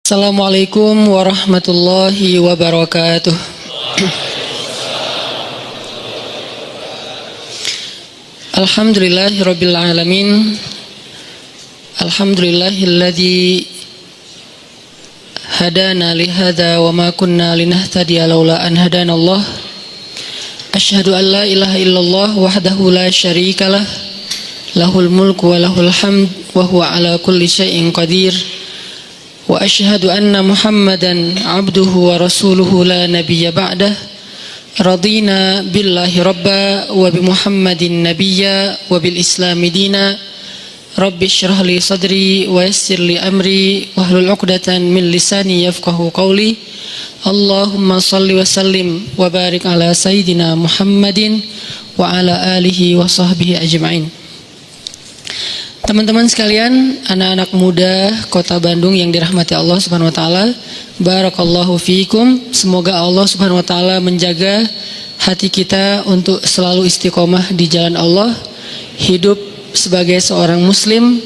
Assalamualaikum warahmatullahi wabarakatuh. Alhamdulillahirabbil alamin. Alhamdulillahilladzi hadana li hadza wa ma kunna linahtadiya laula an hadanallah. Asyhadu an la ilaha illallah wahdahu la syarikalah. Lahul mulku wa lahul hamd wa huwa ala kulli syai'in qadir. Wa asyhadu anna Muhammadan abduhu wa rasuluhu la nabiyya ba'dah. Radina billahi rabba wa bi Muhammadin nabiyya wa bil islami dina. Rabbi shrah li sadri wa yassir li amri wahlul 'uqdatan min lisani yafqahu qawli. Allahumma salli wa sallim wa barik ala sayyidina Muhammadin wa ala alihi wa sahbihi ajma'in. Teman-teman sekalian, anak-anak muda Kota Bandung yang dirahmati Allah Subhanahu wa taala, barakallahu fiikum. Semoga Allah Subhanahu wa taala menjaga hati kita untuk selalu istiqomah di jalan Allah, hidup sebagai seorang muslim,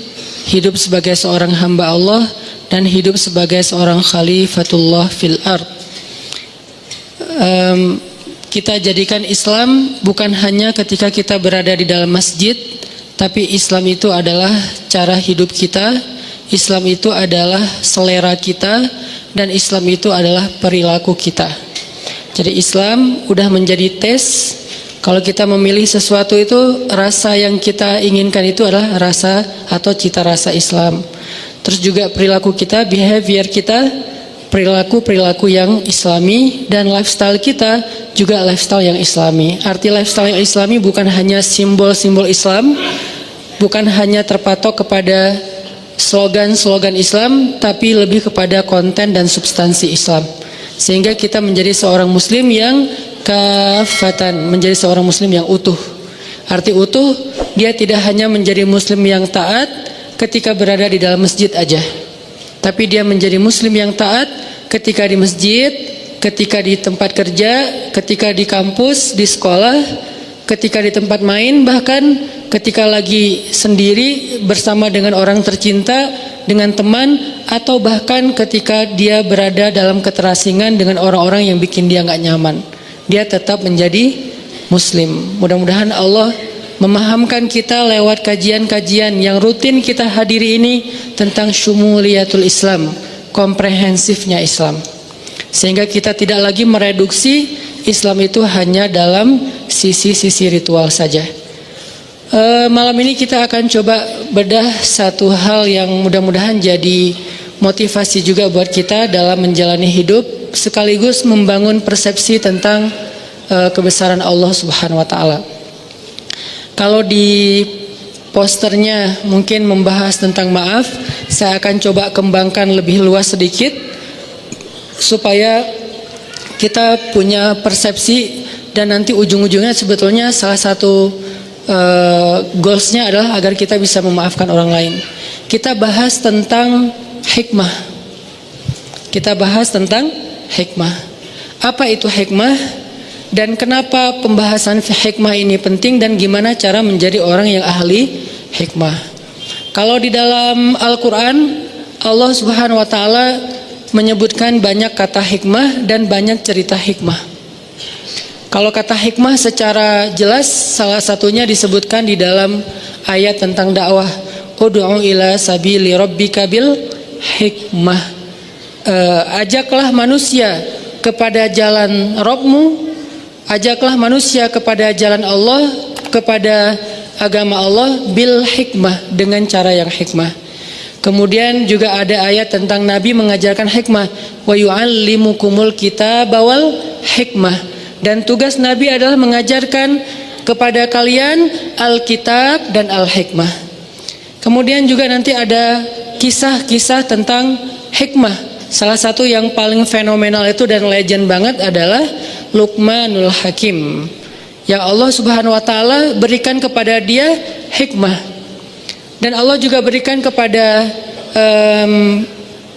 hidup sebagai seorang hamba Allah, dan hidup sebagai seorang khalifatullah fil ard. Kita jadikan Islam bukan hanya ketika kita berada di dalam masjid, tapi Islam itu adalah cara hidup kita, Islam itu adalah selera kita, dan Islam itu adalah perilaku kita. Jadi Islam udah menjadi tes. Kalau kita memilih sesuatu itu, rasa yang kita inginkan itu adalah rasa atau cita rasa Islam. Terus juga perilaku kita, behavior kita, perilaku yang Islami, dan lifestyle kita juga lifestyle yang Islami. Arti lifestyle yang Islami bukan hanya simbol-simbol Islam, bukan hanya terpatok kepada slogan-slogan Islam, tapi lebih kepada konten dan substansi Islam. Sehingga kita menjadi seorang muslim yang kafatan, menjadi seorang muslim yang utuh. Arti utuh, dia tidak hanya menjadi muslim yang taat ketika berada di dalam masjid aja, tapi dia menjadi muslim yang taat ketika di masjid, ketika di tempat kerja, ketika di kampus, di sekolah, ketika di tempat main, bahkan ketika lagi sendiri bersama dengan orang tercinta, dengan teman, atau bahkan ketika dia berada dalam keterasingan dengan orang-orang yang bikin dia gak nyaman, dia tetap menjadi muslim. Mudah-mudahan Allah memahamkan kita lewat kajian-kajian yang rutin kita hadiri ini tentang syumuliyatul Islam, komprehensifnya Islam, sehingga kita tidak lagi mereduksi Islam itu hanya dalam sisi-sisi ritual saja. Malam ini kita akan coba bedah satu hal yang mudah-mudahan jadi motivasi juga buat kita dalam menjalani hidup, sekaligus membangun persepsi tentang kebesaran Allah Subhanahu wa taala. Kalau di posternya mungkin membahas tentang maaf, saya akan coba kembangkan lebih luas sedikit supaya kita punya persepsi, dan nanti ujung-ujungnya sebetulnya salah satu goalsnya adalah agar kita bisa memaafkan orang lain. Kita bahas tentang hikmah. Kita bahas tentang hikmah. Apa itu hikmah, dan kenapa pembahasan hikmah ini penting, dan gimana cara menjadi orang yang ahli hikmah. Kalau di dalam Al-Quran, Allah Subhanahu wa taala menyebutkan banyak kata hikmah dan banyak cerita hikmah. Kalau kata hikmah secara jelas, salah satunya disebutkan di dalam ayat tentang dakwah, ud'u ila sabili rabbika bil hikmah. Ajaklah manusia kepada jalan Rabbmu, ajaklah manusia kepada jalan Allah, kepada agama Allah, bil hikmah, dengan cara yang hikmah. Kemudian juga ada ayat tentang Nabi mengajarkan hikmah, wa yu'allimukumul kitaba wal hikmah. Dan tugas Nabi adalah mengajarkan kepada kalian Alkitab dan Al-Hikmah. Kemudian juga nanti ada kisah-kisah tentang hikmah. Salah satu yang paling fenomenal itu dan legend banget adalah Luqmanul Hakim, yang Allah Subhanahu wa taala berikan kepada dia hikmah. Dan Allah juga berikan kepada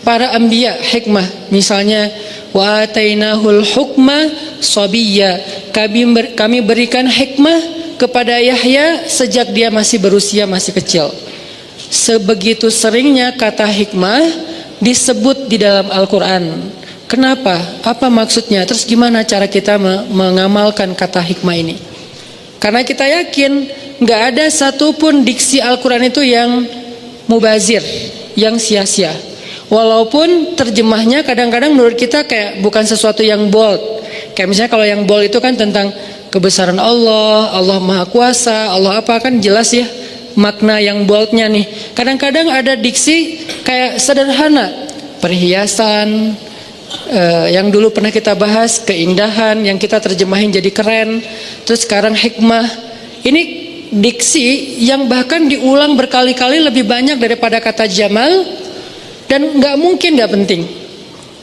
para anbiya hikmah. Misalnya, wa atainahul hukma sabiyya, kami berikan hikmah kepada Yahya sejak dia masih berusia masih kecil. Sebegitu seringnya kata hikmah disebut di dalam Al-Quran. Kenapa? Apa maksudnya? Terus gimana cara kita mengamalkan kata hikmah ini? Karena kita yakin nggak ada satupun diksi Al-Quran itu yang mubazir, yang sia-sia. Walaupun terjemahnya kadang-kadang menurut kita kayak bukan sesuatu yang bold. Kayak misalnya kalau yang bold itu kan tentang kebesaran Allah, Allah Maha Kuasa, Allah apa, kan jelas ya makna yang boldnya nih. Kadang-kadang ada diksi kayak sederhana, perhiasan, yang dulu pernah kita bahas, keindahan, yang kita terjemahin jadi keren. Terus sekarang hikmah. Ini diksi yang bahkan diulang berkali-kali lebih banyak daripada kata jamal, dan nggak mungkin nggak penting.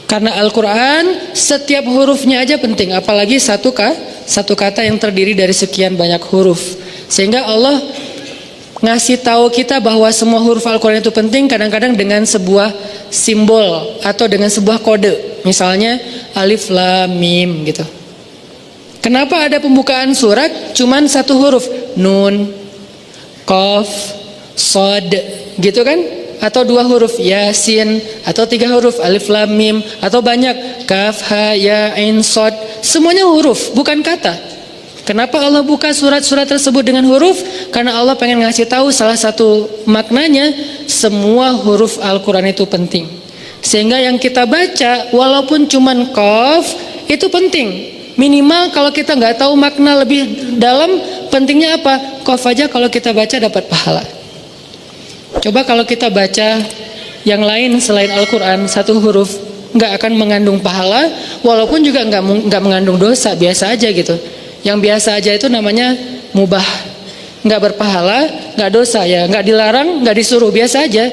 Karena Al-Quran setiap hurufnya aja penting, apalagi satu kata yang terdiri dari sekian banyak huruf. Sehingga Allah ngasih tahu kita bahwa semua huruf Al-Quran itu penting kadang-kadang dengan sebuah simbol atau dengan sebuah kode. Misalnya alif lam mim gitu. Kenapa ada pembukaan surat cuman satu huruf, nun, qaf, shad gitu kan? Atau dua huruf, yasin, atau tiga huruf, alif lam mim, atau banyak, kaf, ha, ya, ain, shad. Semuanya huruf, bukan kata. Kenapa Allah buka surat-surat tersebut dengan huruf? Karena Allah pengen ngasih tahu salah satu maknanya, semua huruf Al-Quran itu penting. Sehingga yang kita baca walaupun cuman qaf itu penting. Minimal kalau kita nggak tahu makna lebih dalam, pentingnya apa? Qaf aja kalau kita baca dapat pahala. Coba kalau kita baca yang lain selain Al-Quran, satu huruf nggak akan mengandung pahala, walaupun juga nggak mengandung dosa, biasa aja gitu. Yang biasa aja itu namanya mubah, nggak berpahala, nggak dosa ya, nggak dilarang, nggak disuruh, biasa aja.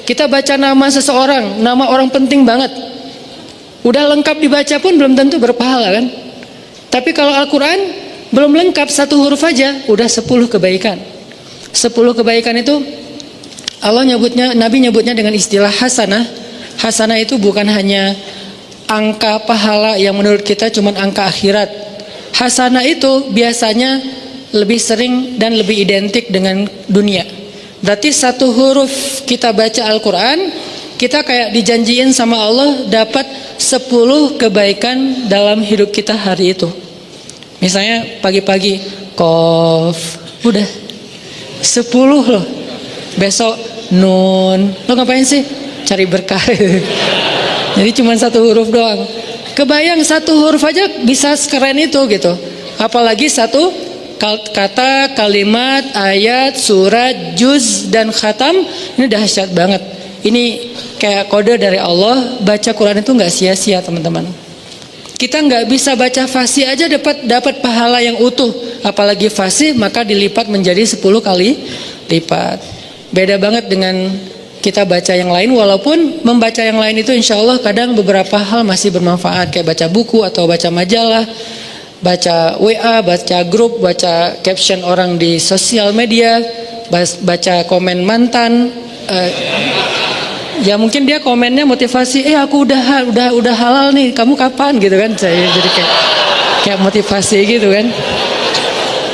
Kita baca nama seseorang, nama orang penting banget, udah lengkap dibaca pun belum tentu berpahala kan. Tapi kalau Al-Quran belum lengkap, satu huruf aja udah 10 kebaikan. 10 kebaikan itu Allah nyebutnya, Nabi nyebutnya dengan istilah hasanah. Hasanah itu bukan hanya angka pahala yang menurut kita cuma angka akhirat. Hasanah itu biasanya lebih sering dan lebih identik dengan dunia. Berarti satu huruf kita baca Al-Quran, kita kayak dijanjiin sama Allah dapat 10 kebaikan dalam hidup kita hari itu. Misalnya pagi-pagi qaf, udah 10 loh. Besok nun, lo ngapain sih? Cari berkah. Jadi cuma satu huruf doang. Kebayang satu huruf aja bisa sekeren itu gitu. Apalagi satu kata, kalimat, ayat, surat, juz, dan khatam. Ini dahsyat banget. Ini kayak kode dari Allah. Baca Quran itu nggak sia-sia teman-teman. Kita nggak bisa baca fasih aja dapat pahala yang utuh. Apalagi fasih maka dilipat menjadi 10 kali lipat. Beda banget dengan kita baca yang lain, walaupun membaca yang lain itu insya Allah kadang beberapa hal masih bermanfaat, kayak baca buku atau baca majalah, baca WA, baca grup, baca caption orang di sosial media, baca komen mantan. Ya mungkin dia komennya motivasi, aku udah halal nih, kamu kapan gitu kan? Saya jadi kayak motivasi gitu kan.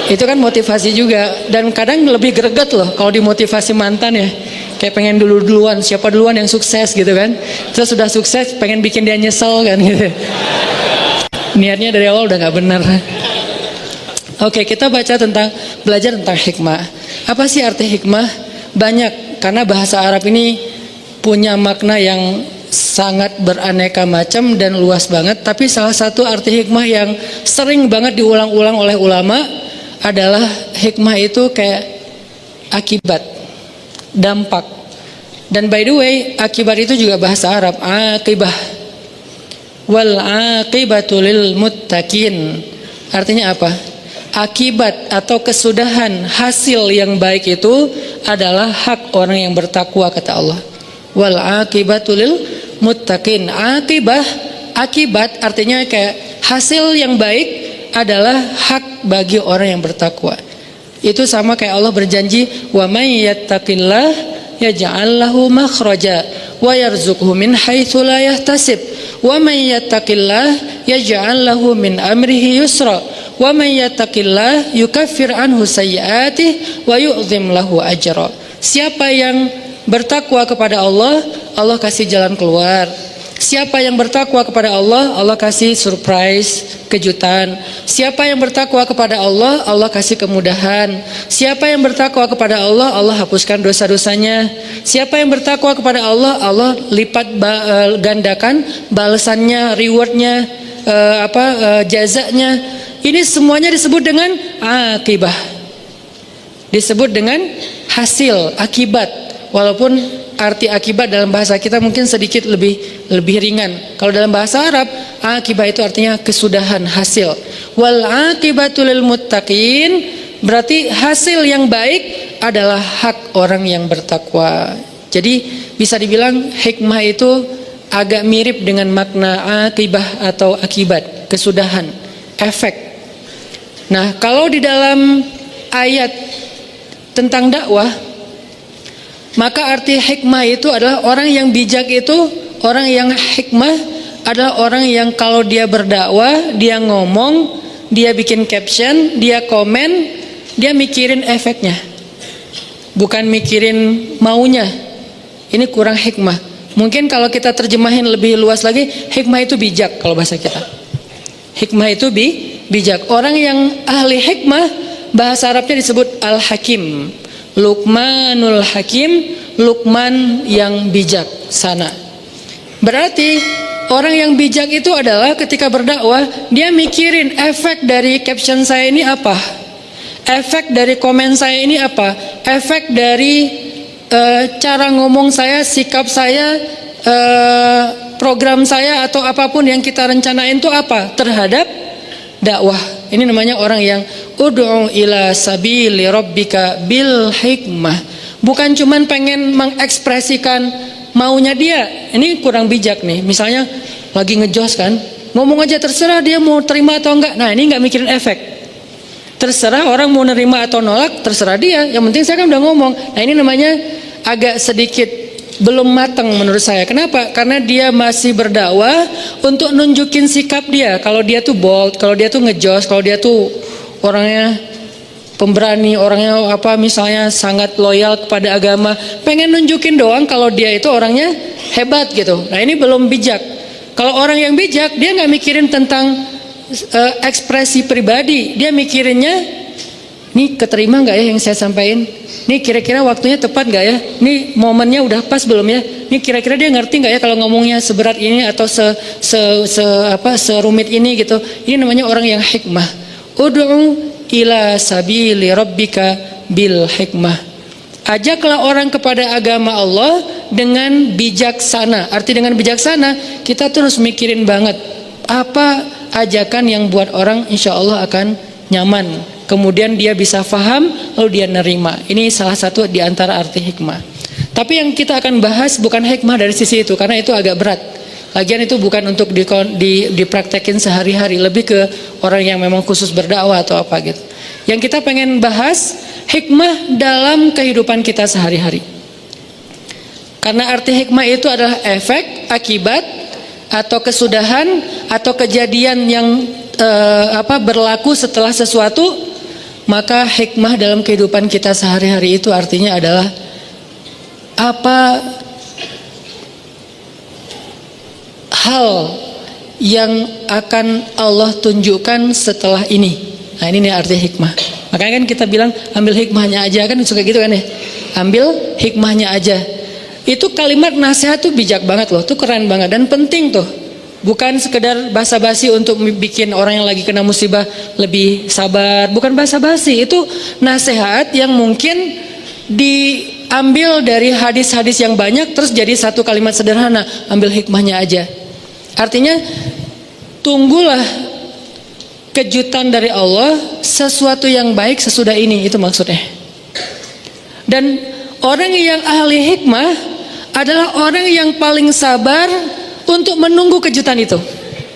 Itu kan motivasi juga, dan kadang lebih greget loh kalau dimotivasi mantan ya. Kayak pengen duluan, siapa duluan yang sukses gitu kan. Terus sudah sukses pengen bikin dia nyesel kan gitu. Niatnya dari awal udah gak benar. Oke, kita belajar tentang hikmah. Apa sih arti hikmah? Banyak, karena bahasa Arab ini punya makna yang sangat beraneka macam dan luas banget. Tapi salah satu arti hikmah yang sering banget diulang-ulang oleh ulama adalah hikmah itu kayak akibat, dampak. Dan by the way, akibat itu juga bahasa Arab, akibah. Wal akibatu lil muttaqin. Artinya apa? Akibat atau kesudahan, hasil yang baik itu adalah hak orang yang bertakwa, kata Allah. Wal akibatu lil muttaqin. Akibat artinya kayak hasil yang baik adalah hak bagi orang yang bertakwa. Itu sama kayak Allah berjanji, wa may yattaqillah yaj'al lahu makhraja wa yarzuqhu min haitsu la yahtasib wa may yattaqillah yaj'al lahu min amrihi yusra wa may yattaqillah yukaffir anhu sayyi'atihi wa yu'zim lahu ajra. Siapa yang bertakwa kepada Allah, Allah kasih jalan keluar. Siapa yang bertakwa kepada Allah, Allah kasih surprise, kejutan. Siapa yang bertakwa kepada Allah, Allah kasih kemudahan. Siapa yang bertakwa kepada Allah, Allah hapuskan dosa-dosanya. Siapa yang bertakwa kepada Allah, Allah lipat gandakan balasannya, rewardnya, jazanya. Ini semuanya disebut dengan akibah. Disebut dengan hasil, akibat. Walaupun arti akibat dalam bahasa kita mungkin sedikit lebih ringan. Kalau dalam bahasa Arab, akibah itu artinya kesudahan, hasil. Wal akibatu lil muttaqin, berarti hasil yang baik adalah hak orang yang bertakwa. Jadi bisa dibilang hikmah itu agak mirip dengan makna akibah atau akibat, kesudahan, efek. Nah, kalau di dalam ayat tentang dakwah, maka arti hikmah itu adalah orang yang bijak itu, orang yang hikmah adalah orang yang kalau dia berdakwah, dia ngomong, dia bikin caption, dia komen, dia mikirin efeknya. Bukan mikirin maunya. Ini kurang hikmah. Mungkin kalau kita terjemahin lebih luas lagi, hikmah itu bijak kalau bahasa kita. Hikmah itu bijak. Orang yang ahli hikmah, bahasa Arabnya disebut al-hakim. Luqmanul Hakim, Luqman yang bijak sana. Berarti orang yang bijak itu adalah ketika berdakwah, dia mikirin efek dari caption saya ini apa, efek dari komen saya ini apa, efek dari cara ngomong saya, sikap saya, program saya atau apapun yang kita rencanain itu apa terhadap dakwah. Ini namanya orang yang ud'u ila sabili rabbika bil hikmah. Bukan cuman pengen mengekspresikan maunya dia. Ini kurang bijak nih. Misalnya lagi ngejos kan, ngomong aja terserah dia mau terima atau enggak. Nah, ini enggak mikirin efek. Terserah orang mau nerima atau nolak, terserah dia. Yang penting saya kan udah ngomong. Nah, ini namanya agak sedikit belum matang menurut saya. Kenapa? Karena dia masih berdakwah untuk nunjukin sikap dia. Kalau dia tuh bold, kalau dia tuh ngejos, kalau dia tuh orangnya pemberani, orangnya misalnya sangat loyal kepada agama, pengen nunjukin doang kalau dia itu orangnya hebat gitu. Nah, ini belum bijak. Kalau orang yang bijak, dia nggak mikirin tentang ekspresi pribadi, dia mikirinnya, nih keterima nggak ya yang saya sampaikan? Nih kira-kira waktunya tepat nggak ya? Nih momennya udah pas belum ya? Nih kira-kira dia ngerti nggak ya kalau ngomongnya seberat ini atau serumit ini gitu? Ini namanya orang yang hikmah. Ud'u ila sabili rabbika bil hikmah. Ajaklah orang kepada agama Allah dengan bijaksana. Arti dengan bijaksana, kita terus mikirin banget apa ajakan yang buat orang insya Allah akan nyaman. Kemudian dia bisa faham, lalu dia nerima. Ini salah satu di antara arti hikmah. Tapi yang kita akan bahas bukan hikmah dari sisi itu, karena itu agak berat. Lagian itu bukan untuk dipraktekin sehari-hari, lebih ke orang yang memang khusus berdakwah atau apa gitu. Yang kita pengen bahas hikmah dalam kehidupan kita sehari-hari. Karena arti hikmah itu adalah efek, akibat, atau kesudahan, atau kejadian yang berlaku setelah sesuatu. Maka hikmah dalam kehidupan kita sehari-hari itu artinya adalah apa hal yang akan Allah tunjukkan setelah ini. Nah, ini nih arti hikmah. Makanya kan kita bilang ambil hikmahnya aja, kan suka gitu kan ya. Ambil hikmahnya aja. Itu kalimat nasihat tuh bijak banget loh, tuh keren banget dan penting tuh. Bukan sekedar basa-basi untuk bikin orang yang lagi kena musibah lebih sabar. Bukan basa-basi, itu nasihat yang mungkin diambil dari hadis-hadis yang banyak terus jadi satu kalimat sederhana, ambil hikmahnya aja. Artinya tunggulah kejutan dari Allah, sesuatu yang baik sesudah ini, itu maksudnya. Dan orang yang ahli hikmah adalah orang yang paling sabar untuk menunggu kejutan itu.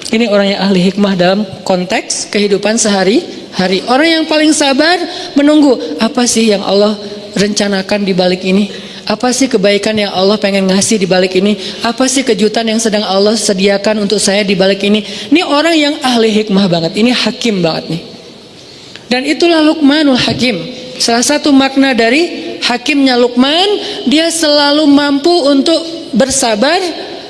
Ini orang yang ahli hikmah dalam konteks kehidupan sehari-hari. Orang yang paling sabar menunggu, apa sih yang Allah rencanakan di balik ini? Apa sih kebaikan yang Allah pengen ngasih di balik ini? Apa sih kejutan yang sedang Allah sediakan untuk saya di balik ini? Ini orang yang ahli hikmah banget. Ini hakim banget nih. Dan itulah Luqmanul Hakim. Salah satu makna dari hakimnya Luqman, dia selalu mampu untuk bersabar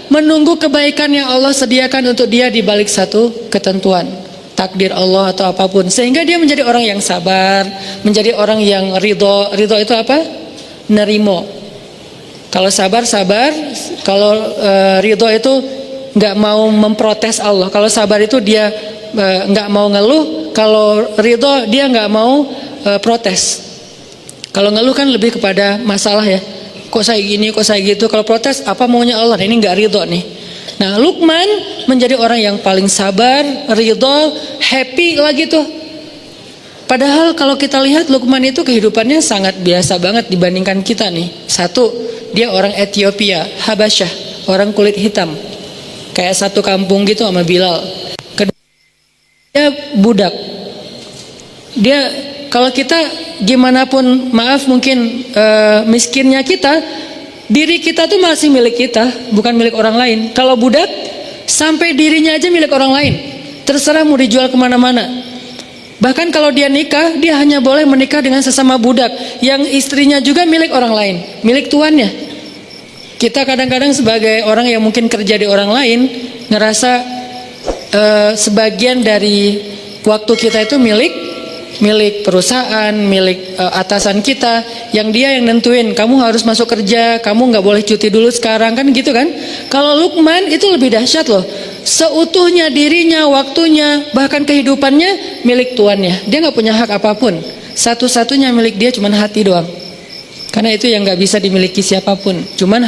menunggu kebaikan yang Allah sediakan untuk dia di balik satu ketentuan, takdir Allah atau apapun, sehingga dia menjadi orang yang sabar, menjadi orang yang ridho. Ridho itu apa? Nerimo. Kalau sabar, kalau ridho itu nggak mau memprotes Allah. Kalau sabar itu dia nggak mau ngeluh, kalau ridho dia nggak mau protes. Kalau ngeluh kan lebih kepada masalah ya, kok saya gini, kok saya gitu. Kalau protes, apa maunya Allah? Ini nggak ridho nih. Nah, Luqman menjadi orang yang paling sabar, ridho, happy lagi tuh. Padahal kalau kita lihat Luqman itu kehidupannya sangat biasa banget dibandingkan kita nih. Satu, dia orang Ethiopia, Habasyah, orang kulit hitam, kayak satu kampung gitu sama Bilal. Kedua, dia budak. Dia, kalau kita gimana pun, maaf mungkin miskinnya kita, diri kita tuh masih milik kita, bukan milik orang lain. Kalau budak, sampai dirinya aja milik orang lain, terserah mau dijual kemana-mana. Bahkan kalau dia nikah, dia hanya boleh menikah dengan sesama budak yang istrinya juga milik orang lain, milik tuannya. Kita kadang-kadang sebagai orang yang mungkin kerja di orang lain, ngerasa sebagian dari waktu kita itu milik perusahaan, milik atasan kita, yang dia yang nentuin, kamu harus masuk kerja, kamu nggak boleh cuti dulu sekarang, kan gitu kan. Kalau Luqman itu lebih dahsyat loh, seutuhnya dirinya, waktunya, bahkan kehidupannya milik tuannya. Dia nggak punya hak apapun, satu-satunya milik dia cuman hati doang. Karena itu yang nggak bisa dimiliki siapapun, cuman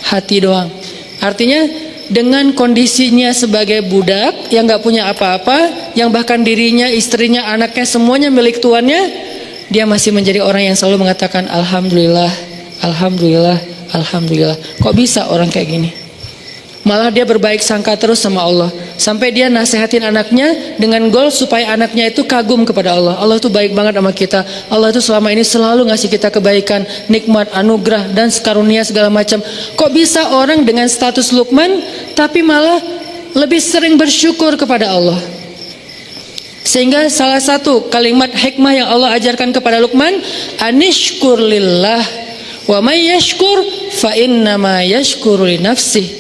hati doang. Artinya dengan kondisinya sebagai budak yang gak punya apa-apa, yang bahkan dirinya, istrinya, anaknya semuanya milik tuannya, dia masih menjadi orang yang selalu mengatakan Alhamdulillah, Alhamdulillah, Alhamdulillah. Kok bisa orang kayak gini? Malah dia berbaik sangka terus sama Allah, sampai dia nasihatin anaknya dengan goal supaya anaknya itu kagum kepada Allah. Allah itu baik banget sama kita, Allah itu selama ini selalu ngasih kita kebaikan, nikmat, anugerah, dan karunia segala macam. Kok bisa orang dengan status Luqman tapi malah lebih sering bersyukur kepada Allah? Sehingga salah satu kalimat hikmah yang Allah ajarkan kepada Luqman, anishkur lillah wa may yashkur fa innama yashkuru li nafsih.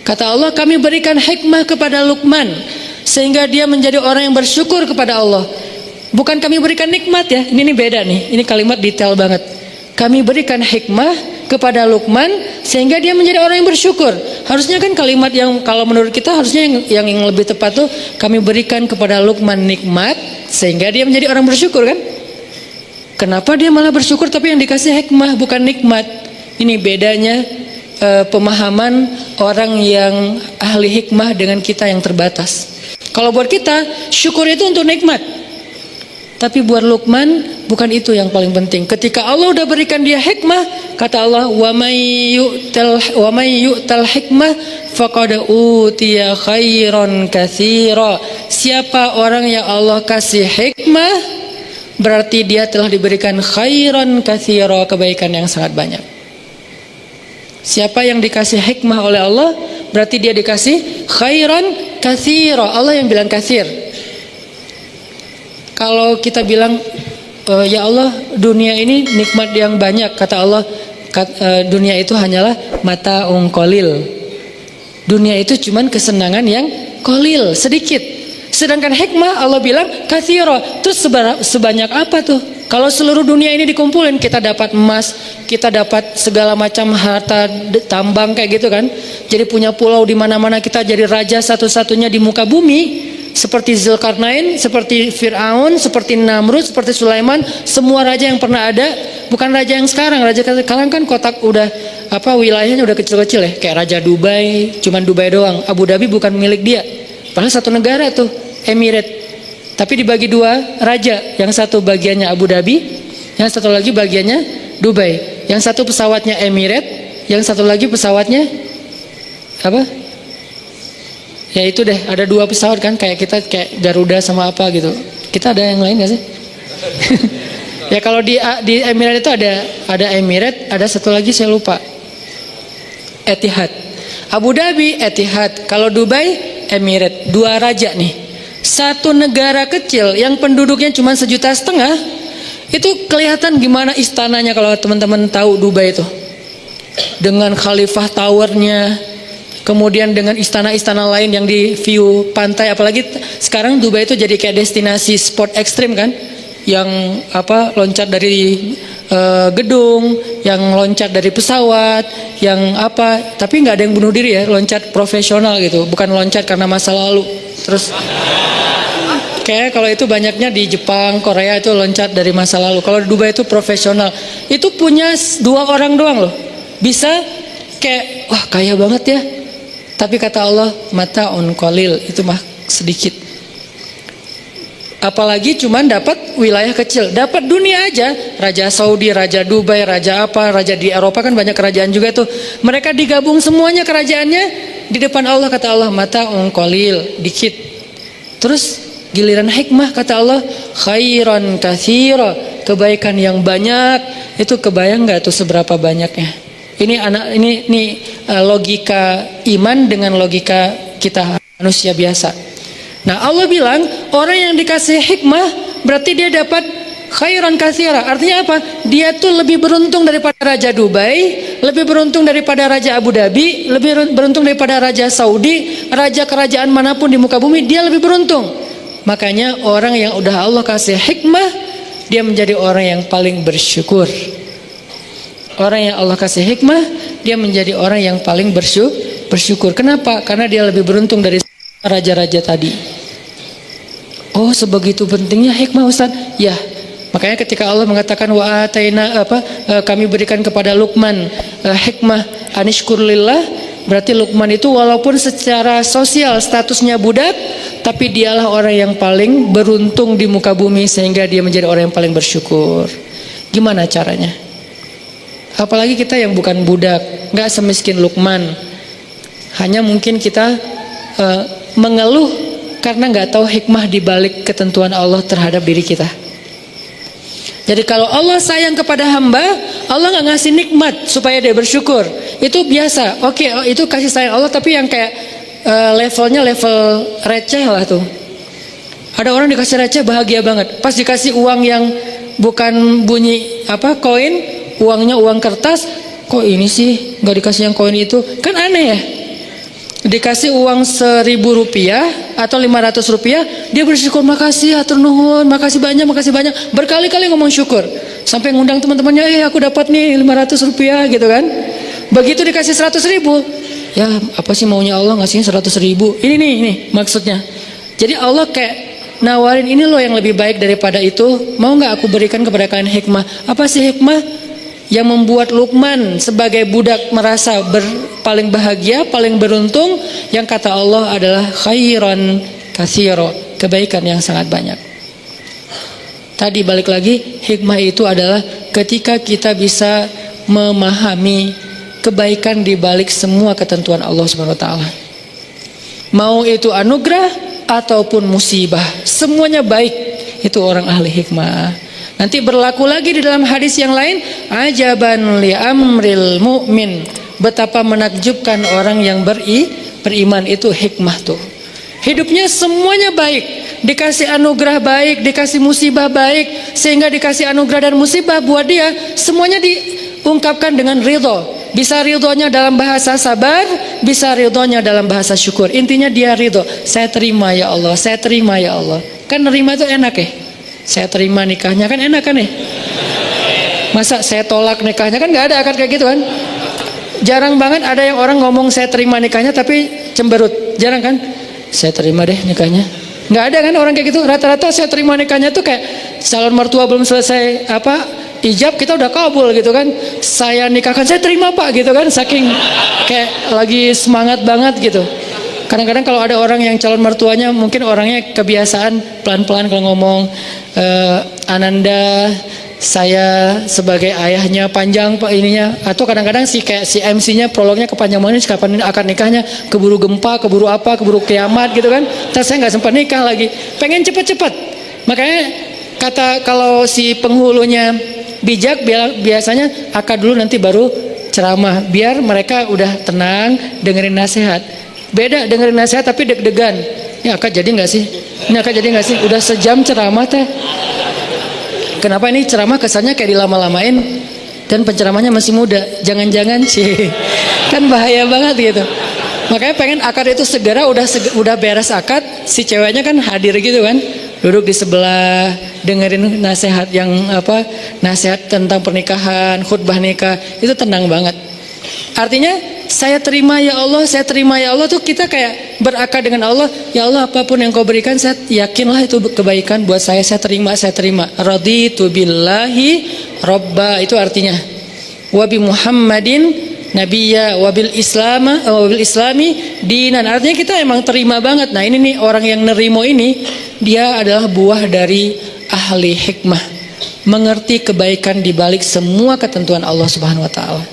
Kata Allah, kami berikan hikmah kepada Luqman sehingga dia menjadi orang yang bersyukur kepada Allah. Bukan kami berikan nikmat ya, ini beda nih, ini kalimat detail banget. Kami berikan hikmah kepada Luqman sehingga dia menjadi orang yang bersyukur. Harusnya kan kalimat yang kalau menurut kita harusnya yang lebih tepat tuh, kami berikan kepada Luqman nikmat sehingga dia menjadi orang bersyukur kan. Kenapa dia malah bersyukur tapi yang dikasih hikmah bukan nikmat? Ini bedanya pemahaman orang yang ahli hikmah dengan kita yang terbatas. Kalau buat kita, syukur itu untuk nikmat. Tapi buat Luqman bukan itu yang paling penting. Ketika Allah udah berikan dia hikmah, kata Allah, wa may yu'tal hikmah faqad utiya khairan katsira. Siapa orang yang Allah kasih hikmah, berarti dia telah diberikan khairan katsira, kebaikan yang sangat banyak. Siapa yang dikasih hikmah oleh Allah, berarti dia dikasih khairan katsira. Allah yang bilang katsir. Kalau kita bilang ya Allah, dunia ini nikmat yang banyak, kata Allah, dunia itu hanyalah mata qalil. Dunia itu cuman kesenangan yang qalil, sedikit. Sedangkan hikmah Allah bilang katsira. Terus sebanyak apa tuh? Kalau seluruh dunia ini dikumpulin, kita dapat emas, kita dapat segala macam harta tambang kayak gitu kan. Jadi punya pulau di mana-mana, kita jadi raja satu-satunya di muka bumi. Seperti Zulkarnain, seperti Fir'aun, seperti Namrud, seperti Sulaiman, semua raja yang pernah ada, bukan raja yang sekarang. Raja sekarang kan kotak udah wilayahnya udah kecil-kecil ya, kayak Raja Dubai, cuman Dubai doang. Abu Dhabi bukan milik dia. Padahal satu negara tuh, Emirat. Tapi dibagi dua raja, yang satu bagiannya Abu Dhabi, yang satu lagi bagiannya Dubai. Yang satu pesawatnya Emirat, yang satu lagi pesawatnya apa? Ya itu deh, ada dua pesawat kan, kayak kita kayak Garuda sama apa gitu. Kita ada yang lain gak sih? Ya kalau di Emirat itu ada Emirat, ada satu lagi saya lupa. Etihad. Abu Dhabi Etihad, kalau Dubai Emirat. Dua raja nih. Satu negara kecil yang penduduknya cuma 1,5 juta, itu kelihatan gimana istananya kalau teman-teman tahu Dubai itu. dengan Khalifah Towernya, kemudian dengan istana-istana lain yang di view pantai. Apalagi sekarang Dubai itu jadi kayak destinasi sport ekstrim kan, yang loncat dari gedung, yang loncat dari pesawat, yang tapi nggak ada yang bunuh diri ya, loncat profesional gitu, bukan loncat karena masa lalu. Terus kayak kalau itu banyaknya di Jepang, Korea itu loncat dari masa lalu. Kalau di Dubai itu profesional. Itu punya 2 orang doang loh. Bisa kayak wah kaya banget ya. Tapi kata Allah mataun qalil, itu mah sedikit. Apalagi cuman dapat wilayah kecil, dapat dunia aja. Raja Saudi, Raja Dubai, Raja di Eropa kan banyak kerajaan juga tuh. Mereka digabung semuanya kerajaannya di depan Allah, kata Allah mataun qalil, dikit. Terus giliran hikmah kata Allah khairan katsira, kebaikan yang banyak. Itu kebayang nggak tuh seberapa banyaknya? Ini logika iman dengan logika kita manusia biasa. Nah Allah bilang orang yang dikasih hikmah berarti dia dapat khairan katsira. Artinya apa? Dia tuh lebih beruntung daripada Raja Dubai, lebih beruntung daripada Raja Abu Dhabi, lebih beruntung daripada Raja Saudi, raja kerajaan manapun di muka bumi, dia lebih beruntung. Makanya orang yang udah Allah kasih hikmah, dia menjadi orang yang paling bersyukur. Orang yang Allah kasih hikmah, dia menjadi orang yang paling bersyukur. Kenapa? Karena dia lebih beruntung dari raja-raja tadi. Oh, sebegitu pentingnya hikmah, Ustaz. Ya. Makanya ketika Allah mengatakan wa ataina kami berikan kepada Luqman hikmah anishkur lillah, berarti Luqman itu walaupun secara sosial statusnya budak, tapi dialah orang yang paling beruntung di muka bumi sehingga dia menjadi orang yang paling bersyukur. Gimana caranya? Apalagi kita yang bukan budak, nggak semiskin Luqman. Hanya mungkin kita mengeluh karena nggak tahu hikmah di balik ketentuan Allah terhadap diri kita. Jadi kalau Allah sayang kepada hamba, Allah nggak ngasih nikmat supaya dia bersyukur. Itu biasa. Oke, itu kasih sayang Allah, tapi yang kayak levelnya level receh lah tuh. Ada orang dikasih receh bahagia banget. Pas dikasih uang yang bukan bunyi koin, uangnya uang kertas, kok ini sih nggak dikasih yang koin itu? Kan aneh ya. Dikasih uang 1.000 rupiah atau 500 rupiah, dia bersyukur, makasih hatur nuhun, makasih banyak, berkali-kali ngomong syukur, sampai ngundang teman-temannya, aku dapat nih 500 rupiah gitu kan. Begitu dikasih 100.000, ya apa sih maunya Allah ngasihnya 100.000? Ini maksudnya. Jadi Allah kayak nawarin, ini loh yang lebih baik daripada itu, mau nggak aku berikan kepada kalian hikmah? Apa sih hikmah? Yang membuat Luqman sebagai budak merasa paling bahagia, paling beruntung, yang kata Allah adalah khairan katsira, kebaikan yang sangat banyak. Tadi balik lagi, hikmah itu adalah ketika kita bisa memahami kebaikan di balik semua ketentuan Allah Subhanahu wa taala. Mau itu anugerah ataupun musibah, semuanya baik. Itu orang ahli hikmah. Nanti berlaku lagi di dalam hadis yang lain, ajaban li amril mu'min, betapa menakjubkan orang yang beriman. Itu hikmah tuh. Hidupnya semuanya baik, dikasih anugerah baik, dikasih musibah baik, sehingga dikasih anugerah dan musibah buat dia semuanya diungkapkan dengan ridho. Bisa ridhonya dalam bahasa sabar, bisa ridhonya dalam bahasa syukur. Intinya dia ridho. Saya terima ya Allah, saya terima ya Allah. Kan nerima itu enak ya. Saya terima nikahnya kan enak kan ya. Masa saya tolak nikahnya, kan nggak ada kan kayak gitu kan. Jarang banget ada yang orang ngomong saya terima nikahnya tapi cemberut. Jarang kan. Saya terima deh nikahnya. Nggak ada kan orang kayak gitu. Rata-rata saya terima nikahnya tuh kayak calon mertua belum selesai ijab kita udah kabul gitu kan. Saya nikahkan, saya terima Pak gitu kan. Saking kayak lagi semangat banget gitu. Kadang-kadang kalau ada orang yang calon mertuanya mungkin orangnya kebiasaan pelan-pelan kalau ngomong, Ananda, saya sebagai ayahnya panjang Pak ininya, atau kadang-kadang si MC-nya prolognya kepanjang banget, kapan akan nikahnya, keburu gempa, keburu apa, keburu kiamat gitu kan. Terus saya nggak sempat nikah lagi, pengen cepet-cepet. Makanya kalau si penghulunya bijak, biasanya akad dulu nanti baru ceramah, biar mereka udah tenang dengerin nasihat. Beda dengerin nasihat tapi deg-degan. Ini akad jadi nggak sih? Ini akad jadi nggak sih? Udah sejam ceramah teh. Kenapa ini ceramah kesannya kayak dilama-lamain? dan penceramahnya masih muda. Jangan-jangan sih kan bahaya banget gitu. Makanya pengen akad itu segera udah beres akad, si ceweknya kan hadir gitu kan, duduk di sebelah dengerin nasihat nasihat tentang pernikahan, khutbah nikah, itu tenang banget. Artinya saya terima ya Allah tuh kita kayak berakad dengan Allah. Ya Allah, apapun yang kau berikan saya yakinlah itu kebaikan buat saya terima. Raditu billahi robba, itu artinya wabi Muhammadin nabiyya wabil islami dinan. Artinya kita emang terima banget. Nah ini nih orang yang nerimo ini, dia adalah buah dari ahli hikmah, mengerti kebaikan di balik semua ketentuan Allah Subhanahu wa taala.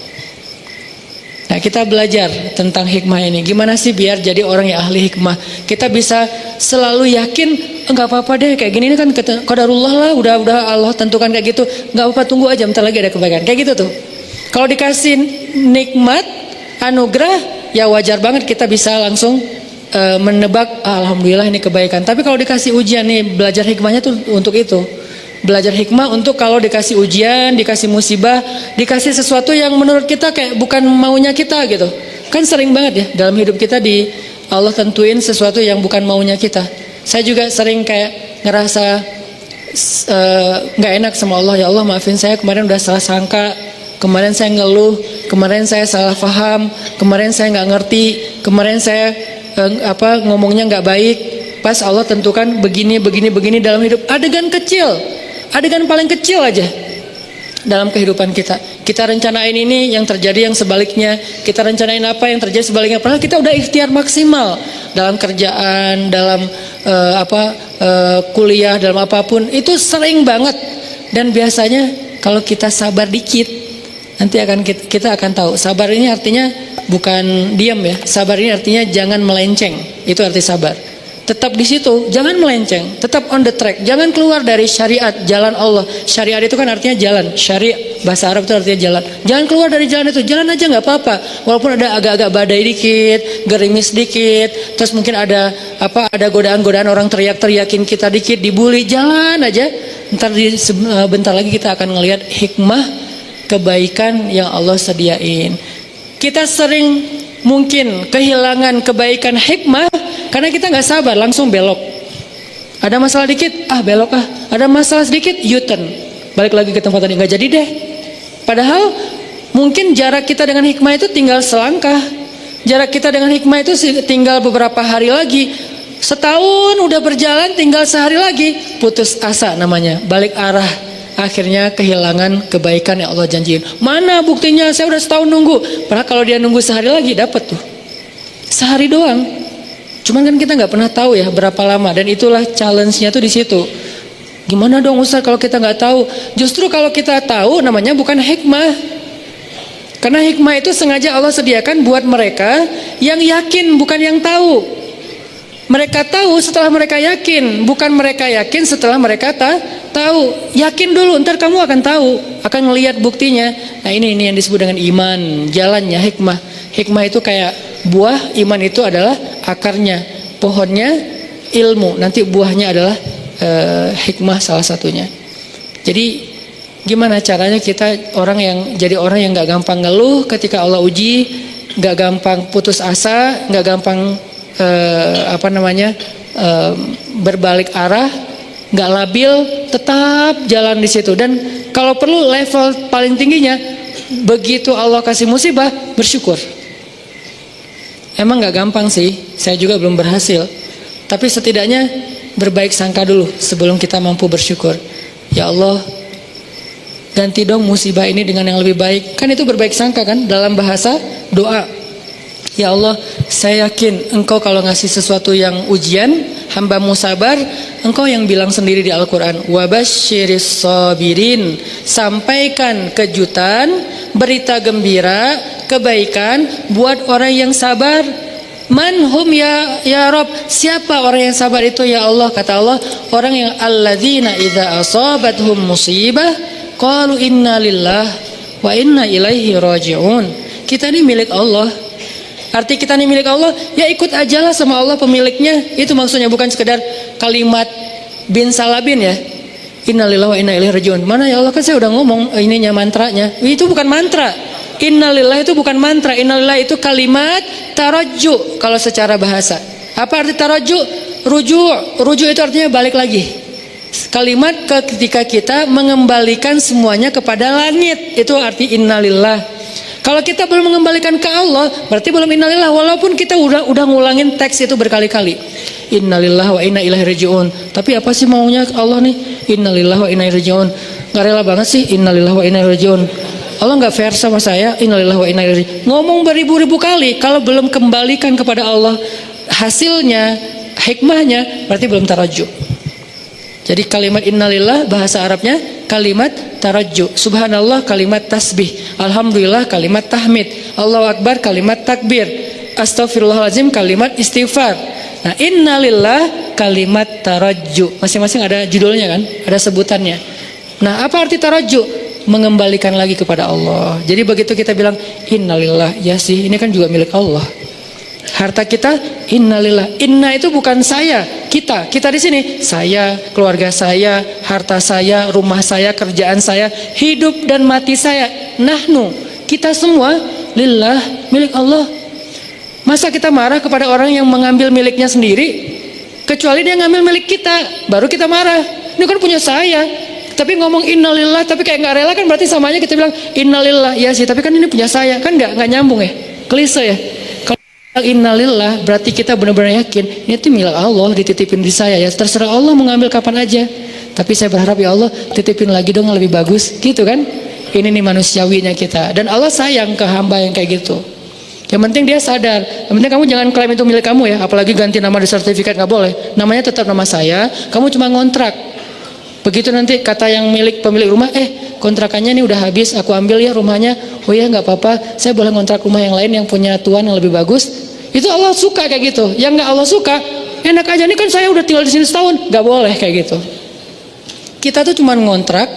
Nah kita belajar tentang hikmah ini. Gimana sih biar jadi orang yang ahli hikmah? Kita bisa selalu yakin, enggak apa-apa deh kayak gini, ini kan qadarullah lah, udah Allah tentukan kayak gitu. Enggak apa-apa, tunggu aja, bentar lagi ada kebaikan. Kayak gitu tuh. Kalau dikasih nikmat, anugerah, ya wajar banget kita bisa langsung menebak, alhamdulillah ini kebaikan. Tapi kalau dikasih ujian nih, belajar hikmahnya tuh untuk itu. Belajar hikmah untuk kalau dikasih ujian, dikasih musibah, dikasih sesuatu yang menurut kita kayak bukan maunya kita gitu. Kan sering banget ya dalam hidup kita Allah tentuin sesuatu yang bukan maunya kita. Saya juga sering kayak ngerasa nggak enak sama Allah. Ya Allah, maafin saya, kemarin udah salah sangka, kemarin saya ngeluh, kemarin saya salah paham, kemarin saya nggak ngerti, kemarin saya ngomongnya nggak baik. Pas Allah tentukan begini dalam hidup, adegan paling kecil aja dalam kehidupan kita. Kita rencanain ini, yang terjadi yang sebaliknya. Kita rencanain apa, yang terjadi sebaliknya. Padahal kita udah ikhtiar maksimal dalam kerjaan, dalam kuliah, dalam apapun. Itu sering banget. Dan biasanya kalau kita sabar dikit, nanti kita akan tahu. Sabar ini artinya bukan diam ya. Sabar ini artinya jangan melenceng. Itu arti sabar. Tetap di situ, jangan melenceng, tetap on the track, jangan keluar dari syariat, jalan Allah. Syariat itu kan artinya jalan, syari' bahasa Arab itu artinya jalan. Jangan keluar dari jalan itu, jalan aja nggak apa-apa. Walaupun ada agak-agak badai dikit, gerimis dikit, terus mungkin ada godaan-godaan orang teriak-teriakin kita dikit, dibully, jalan aja. Bentar lagi kita akan ngelihat hikmah kebaikan yang Allah sediain. Kita sering mungkin kehilangan kebaikan hikmah karena kita nggak sabar, langsung belok. Ada masalah dikit, belok. Ada masalah sedikit, U-turn, balik lagi ke tempat tadi, nggak jadi deh. Padahal mungkin jarak kita dengan hikmah itu tinggal selangkah. Jarak kita dengan hikmah itu tinggal beberapa hari lagi. Setahun udah berjalan, tinggal sehari lagi, putus asa namanya, balik arah. Akhirnya kehilangan kebaikan yang Allah janjiin. Mana buktinya? Saya udah setahun nunggu. Padahal kalau dia nunggu sehari lagi, dapat tuh. Sehari doang. Cuman kan kita nggak pernah tahu ya berapa lama, dan itulah challenge-nya tuh di situ. Gimana dong Ustaz kalau kita nggak tahu? Justru kalau kita tahu namanya bukan hikmah. Karena hikmah itu sengaja Allah sediakan buat mereka yang yakin, bukan yang tahu. Mereka tahu setelah mereka yakin, bukan mereka yakin setelah mereka tahu. Yakin dulu, ntar kamu akan tahu, akan ngelihat buktinya. Nah ini yang disebut dengan iman, jalannya hikmah. Hikmah itu kayak buah, iman itu adalah akarnya, pohonnya ilmu, nanti buahnya adalah hikmah salah satunya. Jadi gimana caranya kita jadi orang yang nggak gampang ngeluh ketika Allah uji, nggak gampang putus asa, nggak gampang berbalik arah, nggak labil, tetap jalan di situ. Dan kalau perlu level paling tingginya, begitu Allah kasih musibah, bersyukur. Emang nggak gampang sih, saya juga belum berhasil. Tapi setidaknya berbaik sangka dulu sebelum kita mampu bersyukur. Ya Allah, ganti dong musibah ini dengan yang lebih baik. Kan itu berbaik sangka kan dalam bahasa doa. Ya Allah, saya yakin Engkau kalau ngasih sesuatu yang ujian, hamba-Mu sabar. Engkau yang bilang sendiri di Al-Quran, wabasyiris sabirin, sampaikan kejutan, berita gembira, kebaikan buat orang yang sabar. Manhum ya Rob, siapa orang yang sabar itu ya Allah? Kata Allah, orang yang alladzina idza asabathum musibah qalu inna lillah wa inna ilaihi raji'un. Kita ini milik Allah. Arti kita ini milik Allah, ya ikut ajalah sama Allah pemiliknya. Itu maksudnya, bukan sekedar kalimat bin salabin ya. Innalillahi wa inna ilaihi rajiun. Mana ya Allah, kan saya udah ngomong ininya mantranya. Itu bukan mantra. Innalillahi itu bukan mantra. Innalillahi itu kalimat tarajju kalau secara bahasa. Apa arti tarajju? Rujuk itu artinya balik lagi. Kalimat ketika kita mengembalikan semuanya kepada langit, itu arti innalillah. Kalau kita belum mengembalikan ke Allah, berarti belum innalillah, walaupun kita udah ngulangin teks itu berkali-kali. Innalillah wa inna ilaihi rajiun. Tapi apa sih maunya Allah nih? Innalillah wa inna ilaihi rajiun. Gak rela banget sih innalillah wa inna ilaihi rajiun. Allah gak fair sama saya. Innalillah wa inna ilaihi rajiun. Ngomong beribu-ribu kali, kalau belum kembalikan kepada Allah hasilnya, hikmahnya, berarti belum tarajju. Jadi kalimat innalillah bahasa Arabnya kalimat tarajju. Subhanallah kalimat tasbih. Alhamdulillah kalimat tahmid. Allahu akbar kalimat takbir. Astaghfirullahaladzim kalimat istighfar. Nah, innalillah kalimat tarajju. Masing-masing ada judulnya kan? Ada sebutannya. Nah, apa arti tarajju? Mengembalikan lagi kepada Allah. Jadi begitu kita bilang innalillah, ya sih, ini kan juga milik Allah. Harta kita innalillah. Inna itu bukan saya, kita di sini. Saya, keluarga saya, harta saya, rumah saya, kerjaan saya, hidup dan mati saya. Nahnu, kita semua lillah, milik Allah. Masa kita marah kepada orang yang mengambil miliknya sendiri? Kecuali dia ngambil milik kita, baru kita marah. Ini kan punya saya. Tapi ngomong innalillah tapi kayak nggak rela, kan berarti samanya kita bilang innalillah, ya sih, tapi kan ini punya saya. Kan nggak nyambung ya, klise ya. Innalillah berarti kita benar-benar yakin ini tuh milik Allah, dititipin di saya ya, terserah Allah mau ngambil kapan aja, tapi saya berharap ya Allah titipin lagi dong yang lebih bagus, gitu kan. Ini nih manusiawinya kita, dan Allah sayang ke hamba yang kayak gitu. Yang penting dia sadar, yang penting kamu jangan klaim itu milik kamu ya, apalagi ganti nama di sertifikat, nggak boleh, namanya tetap nama saya, kamu cuma ngontrak. Begitu nanti kata yang pemilik rumah, kontrakannya ini udah habis, aku ambil ya rumahnya. Oh ya nggak apa-apa, saya boleh ngontrak rumah yang lain yang punya tuan yang lebih bagus. Itu Allah suka kayak gitu. Yang nggak Allah suka, enak aja nih kan saya udah tinggal di sini setahun, nggak boleh kayak gitu. Kita tuh cuma ngontrak,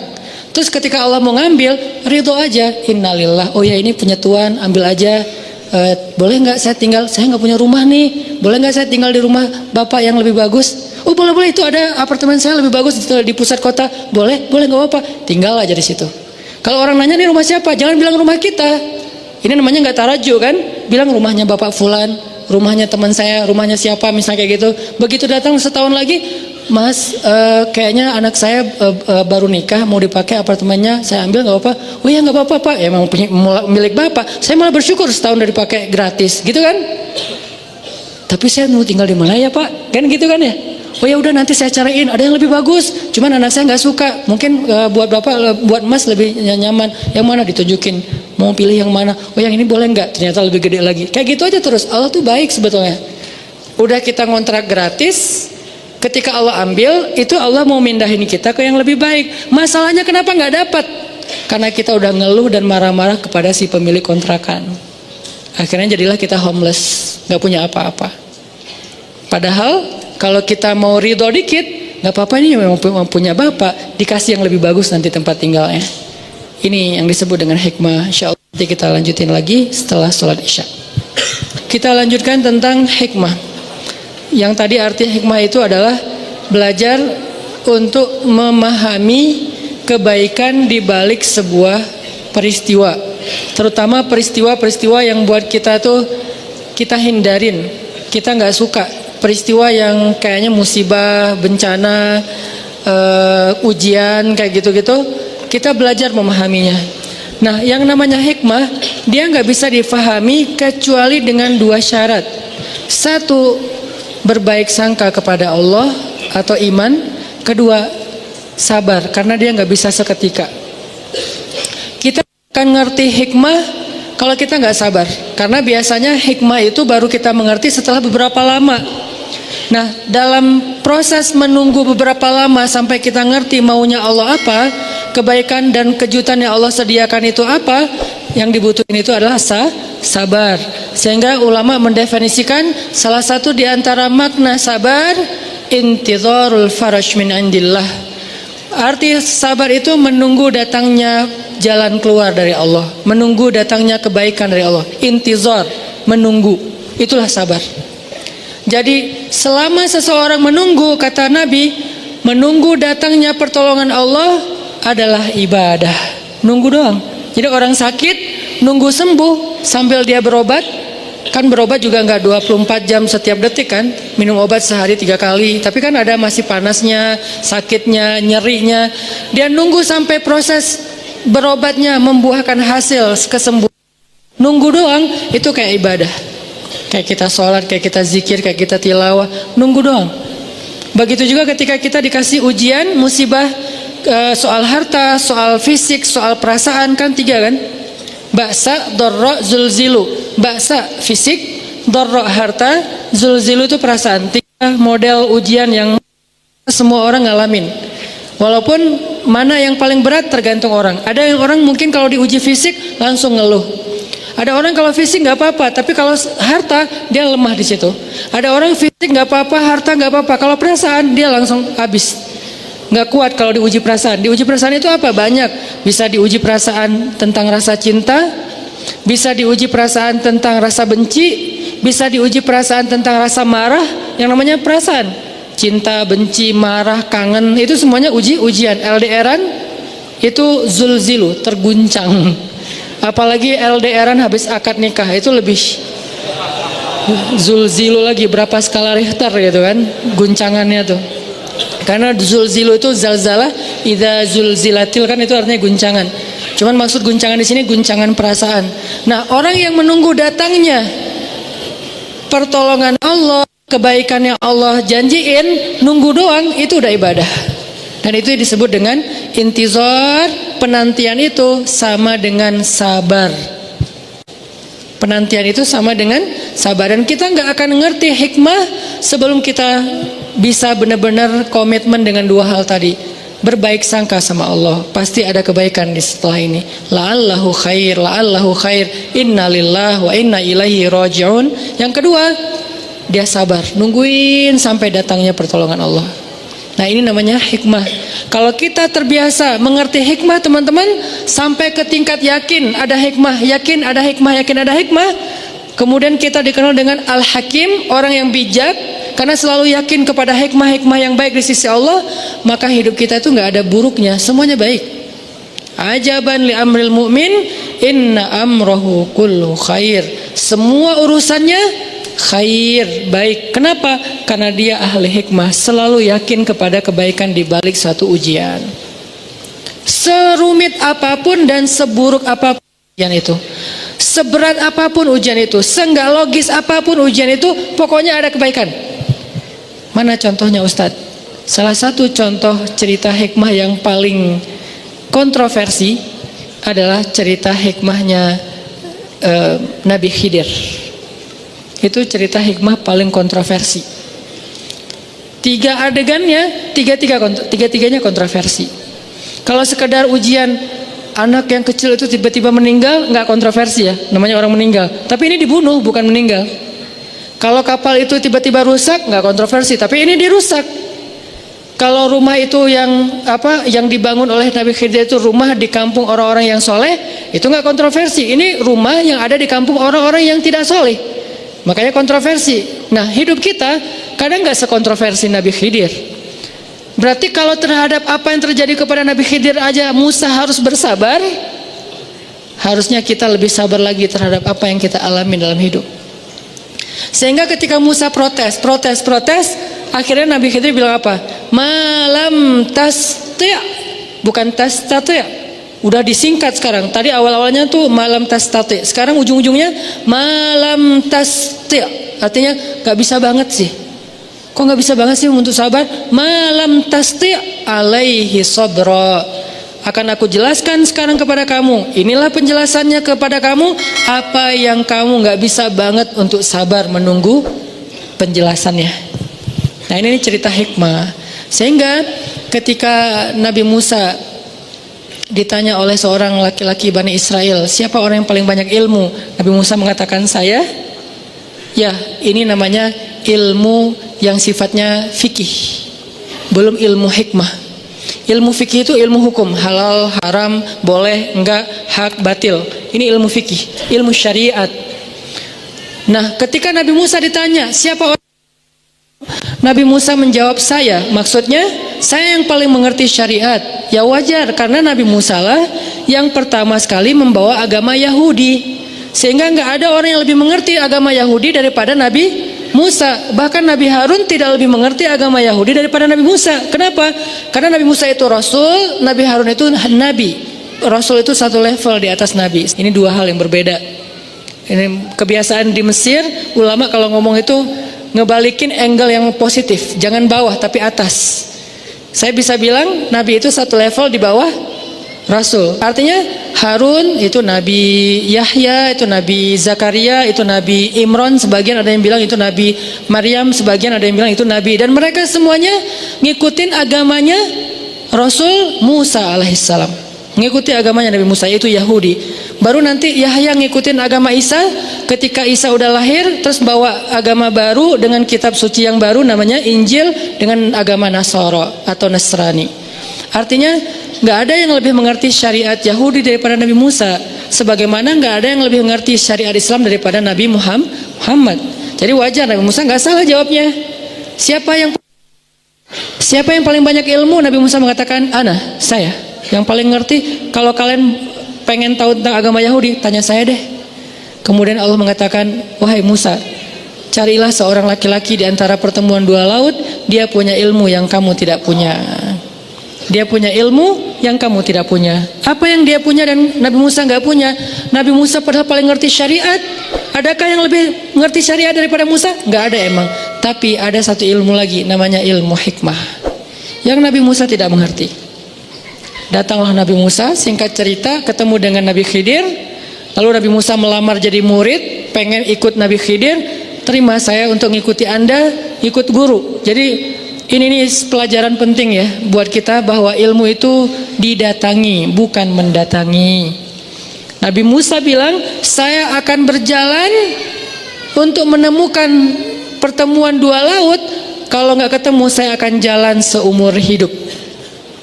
terus ketika Allah mau ngambil, ridho aja. Innalillah, oh ya ini punya tuan, ambil aja. Boleh nggak saya tinggal? Saya nggak punya rumah nih. Boleh nggak saya tinggal di rumah bapak yang lebih bagus? Oh boleh, itu ada apartemen saya lebih bagus di pusat kota. Boleh nggak apa-apa. Tinggal aja di situ. Kalau orang nanya nih rumah siapa, jangan bilang rumah kita. Ini namanya nggak taraju kan? Bilang rumahnya bapak fulan, rumahnya teman saya, rumahnya siapa, misalnya kayak gitu. Begitu datang setahun lagi, Mas, kayaknya anak saya baru nikah, mau dipakai apartemennya, saya ambil nggak apa-apa. Oh ya nggak apa-apa Pak, ya memang punya milik bapak. Saya malah bersyukur setahun udah dipakai gratis, gitu kan? Tapi saya mau tinggal di mana ya Pak? Kan gitu kan ya? Oh ya udah nanti saya cariin, ada yang lebih bagus. Cuman anak saya nggak suka, mungkin buat bapak, buat Mas lebih nyaman. Yang mana ditunjukin? Mau pilih yang mana? Oh yang ini boleh nggak? Ternyata lebih gede lagi. Kayak gitu aja terus. Allah tuh baik sebetulnya. Udah kita ngontrak gratis, ketika Allah ambil, itu Allah mau mindahin kita ke yang lebih baik. Masalahnya kenapa nggak dapat? Karena kita udah ngeluh dan marah-marah kepada si pemilik kontrakan. Akhirnya jadilah kita homeless, nggak punya apa-apa. Padahal kalau kita mau ridho dikit, nggak apa-apa, ini memang punya bapak, dikasih yang lebih bagus nanti tempat tinggalnya. Ini yang disebut dengan hikmah. Insyaallah nanti kita lanjutin lagi setelah sholat isya. Kita lanjutkan tentang hikmah. Yang tadi arti hikmah itu adalah belajar untuk memahami kebaikan di balik sebuah peristiwa, terutama peristiwa-peristiwa yang buat kita tuh kita hindarin, kita nggak suka. Peristiwa yang kayaknya musibah, bencana, ujian kayak gitu-gitu, kita belajar memahaminya. Nah, yang namanya hikmah, dia nggak bisa difahami kecuali dengan dua syarat. Satu, berbaik sangka kepada Allah atau iman. Kedua, sabar, karena dia nggak bisa seketika. Kita akan ngerti hikmah kalau kita nggak sabar, karena biasanya hikmah itu baru kita mengerti setelah beberapa lama. Nah, dalam proses menunggu beberapa lama sampai kita ngerti maunya Allah apa, kebaikan dan kejutan yang Allah sediakan itu apa, yang dibutuhin itu adalah sabar. Sehingga ulama mendefinisikan salah satu di antara makna sabar, intizarul faraj min indillah. Arti sabar itu menunggu datangnya jalan keluar dari Allah, menunggu datangnya kebaikan dari Allah. Intizar, menunggu, itulah sabar. Jadi selama seseorang menunggu, kata Nabi, menunggu datangnya pertolongan Allah adalah ibadah. Nunggu doang. Jadi orang sakit nunggu sembuh sambil dia berobat. Kan berobat juga nggak 24 jam setiap detik kan, minum obat sehari 3 kali, tapi kan ada masih panasnya, sakitnya, nyerinya. Dia nunggu sampai proses berobatnya membuahkan hasil kesembuhan. Nunggu doang, itu kayak ibadah. Kayak kita sholat, kayak kita zikir, kayak kita tilawah, nunggu doang. Begitu juga ketika kita dikasih ujian, musibah, soal harta, soal fisik, soal perasaan, kan 3 kan. Ba'sa, dorro, zulzilu. Ba'sa fisik, dorro harta, zulzilu itu perasaan. 3 model ujian yang semua orang ngalamin. Walaupun mana yang paling berat tergantung orang. Ada yang orang mungkin kalau diuji fisik langsung ngeluh. Ada orang kalau fisik nggak apa-apa, tapi kalau harta dia lemah di situ. Ada orang fisik nggak apa-apa, harta nggak apa-apa. Kalau perasaan dia langsung habis. Nggak kuat kalau diuji perasaan. Diuji perasaan itu apa? Banyak. Bisa diuji perasaan tentang rasa cinta, bisa diuji perasaan tentang rasa benci, bisa diuji perasaan tentang rasa marah. Yang namanya perasaan, cinta, benci, marah, kangen, itu semuanya ujian. LDRan itu zulzilu, terguncang. Apalagi LDRan habis akad nikah, itu lebih zulzilu lagi, berapa skala Richter gitu kan guncangannya tuh. Karena zulzilu itu zalzalah, idza zulzilatil, kan itu artinya guncangan. Cuman maksud guncangan di sini guncangan perasaan. Nah, orang yang menunggu datangnya pertolongan Allah, kebaikan yang Allah janjiin, nunggu doang, itu udah ibadah. Dan itu disebut dengan intizar. Penantian itu sama dengan sabar. Penantian itu sama dengan sabar. Dan kita nggak akan ngerti hikmah sebelum kita bisa benar-benar komitmen dengan 2 hal tadi. Berbaik sangka sama Allah, pasti ada kebaikan di setelah ini. La'allahu khair, la'allahu khair, inna lillahi wa inna ilaihi raji'un. Yang kedua, dia sabar, nungguin sampai datangnya pertolongan Allah. Nah, ini namanya hikmah. Kalau kita terbiasa mengerti hikmah, teman-teman, sampai ke tingkat yakin ada hikmah, yakin ada hikmah, yakin ada hikmah. Kemudian kita dikenal dengan Al-Hakim, orang yang bijak, karena selalu yakin kepada hikmah-hikmah yang baik di sisi Allah. Maka hidup kita itu nggak ada buruknya, semuanya baik. Ajaban li amril mu'min, inna amrohu kullu khair. Semua urusannya khair, baik. Kenapa? Karena dia ahli hikmah, selalu yakin kepada kebaikan di balik suatu ujian. Serumit apapun dan seburuk apapun ujian itu, seberat apapun ujian itu, seenggak logis apapun ujian itu, pokoknya ada kebaikan. Mana contohnya Ustadz? Salah satu contoh cerita hikmah yang paling kontroversi adalah cerita hikmahnya Nabi Khidir. Itu cerita hikmah paling kontroversi. 3 adegannya, tiga-tiganya kontroversi. Kalau sekedar ujian anak yang kecil itu tiba-tiba meninggal, nggak kontroversi ya, namanya orang meninggal. Tapi ini dibunuh, bukan meninggal. Kalau kapal itu tiba-tiba rusak, nggak kontroversi, tapi ini dirusak. Kalau rumah itu yang dibangun oleh Nabi Khidir itu rumah di kampung orang-orang yang soleh, itu nggak kontroversi. Ini rumah yang ada di kampung orang-orang yang tidak soleh, makanya kontroversi. Nah, hidup kita kadang nggak sekontroversi Nabi Khidir. Berarti kalau terhadap apa yang terjadi kepada Nabi Khidir aja Musa harus bersabar, harusnya kita lebih sabar lagi terhadap apa yang kita alami dalam hidup. Sehingga ketika Musa protes, akhirnya Nabi Khidir bilang apa? Malam tasti', bukan tastati'. Udah disingkat sekarang. Tadi awal-awalnya tuh malam tastati'. Sekarang ujung-ujungnya malam tasti'. Artinya gak bisa banget sih. Kok gak bisa banget sih untuk sabar? Malam tasti' alaihi sabra. Akan aku jelaskan sekarang kepada kamu. Inilah penjelasannya kepada kamu. Apa yang kamu gak bisa banget untuk sabar menunggu penjelasannya. Nah, ini cerita hikmah. Sehingga ketika Nabi Musa ditanya oleh seorang laki-laki Bani Israel, siapa orang yang paling banyak ilmu? Nabi Musa mengatakan, saya. Ya, ini namanya ilmu yang sifatnya fikih, belum ilmu hikmah. Ilmu fikih itu ilmu hukum, halal, haram, boleh, enggak, hak, batil. Ini ilmu fikih, ilmu syariat. Nah, ketika Nabi Musa ditanya, siapa orang? Nabi Musa menjawab, saya. Maksudnya saya yang paling mengerti syariat. Ya wajar, karena Nabi Musa lah yang pertama sekali membawa agama Yahudi. Sehingga nggak ada orang yang lebih mengerti agama Yahudi daripada Nabi Musa. Bahkan Nabi Harun tidak lebih mengerti agama Yahudi daripada Nabi Musa. Kenapa? Karena Nabi Musa itu Rasul, Nabi Harun itu Nabi. Rasul itu satu level di atas Nabi. Ini dua hal yang berbeda. Ini kebiasaan di Mesir, ulama kalau ngomong itu ngebalikin angle yang positif. Jangan bawah tapi atas. Saya bisa bilang Nabi itu satu level di bawah Rasul. Artinya Harun itu Nabi Yahya, itu Nabi Zakaria, itu Nabi Imran, sebagian ada yang bilang itu Nabi Maryam, sebagian ada yang bilang itu Nabi. Dan mereka semuanya ngikutin agamanya Rasul Musa alaihissalam. Ngikuti agamanya Nabi Musa, itu Yahudi. Baru nanti Yahya ngikutin agama Isa. Ketika Isa udah lahir, terus bawa agama baru dengan kitab suci yang baru namanya Injil dengan agama Nasara atau Nasrani. Artinya nggak ada yang lebih mengerti syariat Yahudi daripada Nabi Musa, sebagaimana nggak ada yang lebih mengerti syariat Islam daripada Nabi Muhammad. Jadi wajar Nabi Musa nggak salah jawabnya. Siapa yang paling banyak ilmu? Nabi Musa mengatakan, saya yang paling ngerti. Kalau kalian pengen tahu tentang agama Yahudi, tanya saya deh. Kemudian Allah mengatakan, wahai Musa, carilah seorang laki-laki di antara pertemuan dua laut, dia punya ilmu yang kamu tidak punya. Dia punya ilmu yang kamu tidak punya. Apa yang dia punya dan Nabi Musa nggak punya? Nabi Musa padahal paling ngerti syariat. Adakah yang lebih ngerti syariat daripada Musa? Nggak ada emang. Tapi ada satu ilmu lagi, namanya ilmu hikmah, yang Nabi Musa tidak mengerti. Datanglah Nabi Musa, singkat cerita, ketemu dengan Nabi Khidir. Lalu Nabi Musa melamar jadi murid, pengen ikut Nabi Khidir. Terima saya untuk ngikuti Anda, ikut guru. Jadi ini nih pelajaran penting ya buat kita, bahwa ilmu itu didatangi, bukan mendatangi. Nabi Musa bilang, saya akan berjalan untuk menemukan pertemuan dua laut. Kalau nggak ketemu, saya akan jalan seumur hidup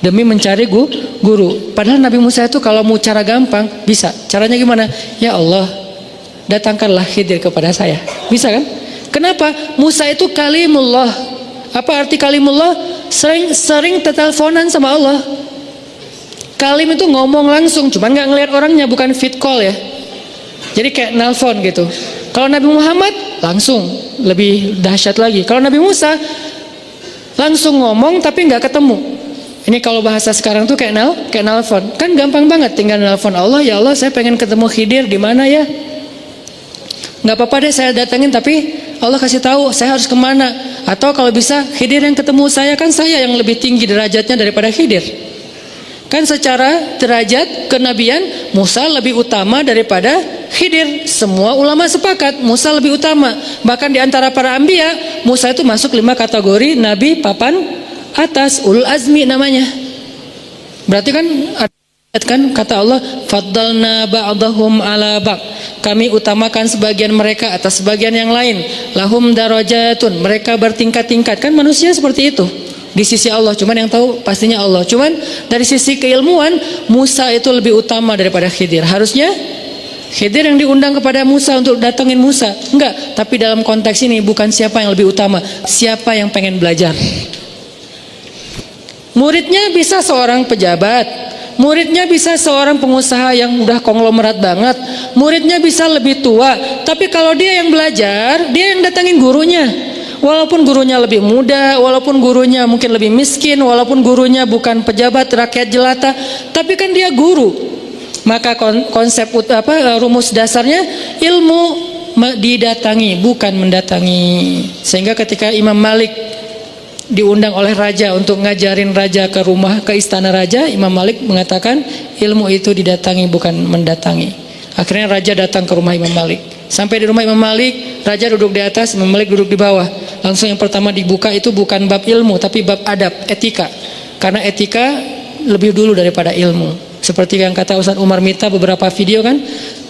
demi mencari guru. Padahal Nabi Musa itu kalau mau cara gampang bisa. Caranya gimana? Ya Allah, datangkanlah Khidir kepada saya. Bisa kan? Kenapa? Musa itu kalimullah. Apa arti kalimullah? Sering teteleponan sama Allah. Kalim itu ngomong langsung, cuman nggak ngelihat orangnya, bukan fit call ya. Jadi kayak nelpon gitu. Kalau Nabi Muhammad langsung, lebih dahsyat lagi. Kalau Nabi Musa langsung ngomong tapi nggak ketemu. Ini kalau bahasa sekarang tuh kayak nelpon. Kan gampang banget, tinggal nelpon Allah, ya Allah saya pengen ketemu Khidir, di mana ya? Nggak apa-apa deh saya datengin, tapi Allah kasih tahu saya harus kemana. Atau kalau bisa Khidir yang ketemu saya, kan saya yang lebih tinggi derajatnya daripada Khidir. Kan secara derajat kenabian Musa lebih utama daripada Khidir. Semua ulama sepakat Musa lebih utama. Bahkan di antara para anbiya, Musa itu masuk 5 kategori nabi papan atas, ulul azmi namanya. Berarti kan kata Allah, faddalna ba'dahum ala ba'd. Kami utamakan sebagian mereka atas sebagian yang lain. Lahum darajatun, mereka bertingkat-tingkat. Kan manusia seperti itu di sisi Allah, cuman yang tahu pastinya Allah. Cuman dari sisi keilmuan, Musa itu lebih utama daripada Khidir. Harusnya Khidir yang diundang kepada Musa untuk datangin Musa. Enggak, tapi dalam konteks ini bukan siapa yang lebih utama, siapa yang pengen belajar. Muridnya bisa seorang pejabat, muridnya bisa seorang pengusaha yang udah konglomerat banget, muridnya bisa lebih tua, tapi kalau dia yang belajar, dia yang datangin gurunya. Walaupun gurunya lebih muda, walaupun gurunya mungkin lebih miskin, walaupun gurunya bukan pejabat rakyat jelata, tapi kan dia guru. Maka konsep rumus dasarnya ilmu didatangi, bukan mendatangi. Sehingga ketika Imam Malik diundang oleh raja untuk ngajarin raja ke rumah, ke istana raja, Imam Malik mengatakan ilmu itu didatangi, bukan mendatangi. Akhirnya raja datang ke rumah Imam Malik. Sampai di rumah Imam Malik, raja duduk di atas, Imam Malik duduk di bawah. Langsung yang pertama dibuka itu bukan bab ilmu, tapi bab adab, etika. Karena etika lebih dulu daripada ilmu. Seperti yang kata Ustaz Umar Mita beberapa video kan,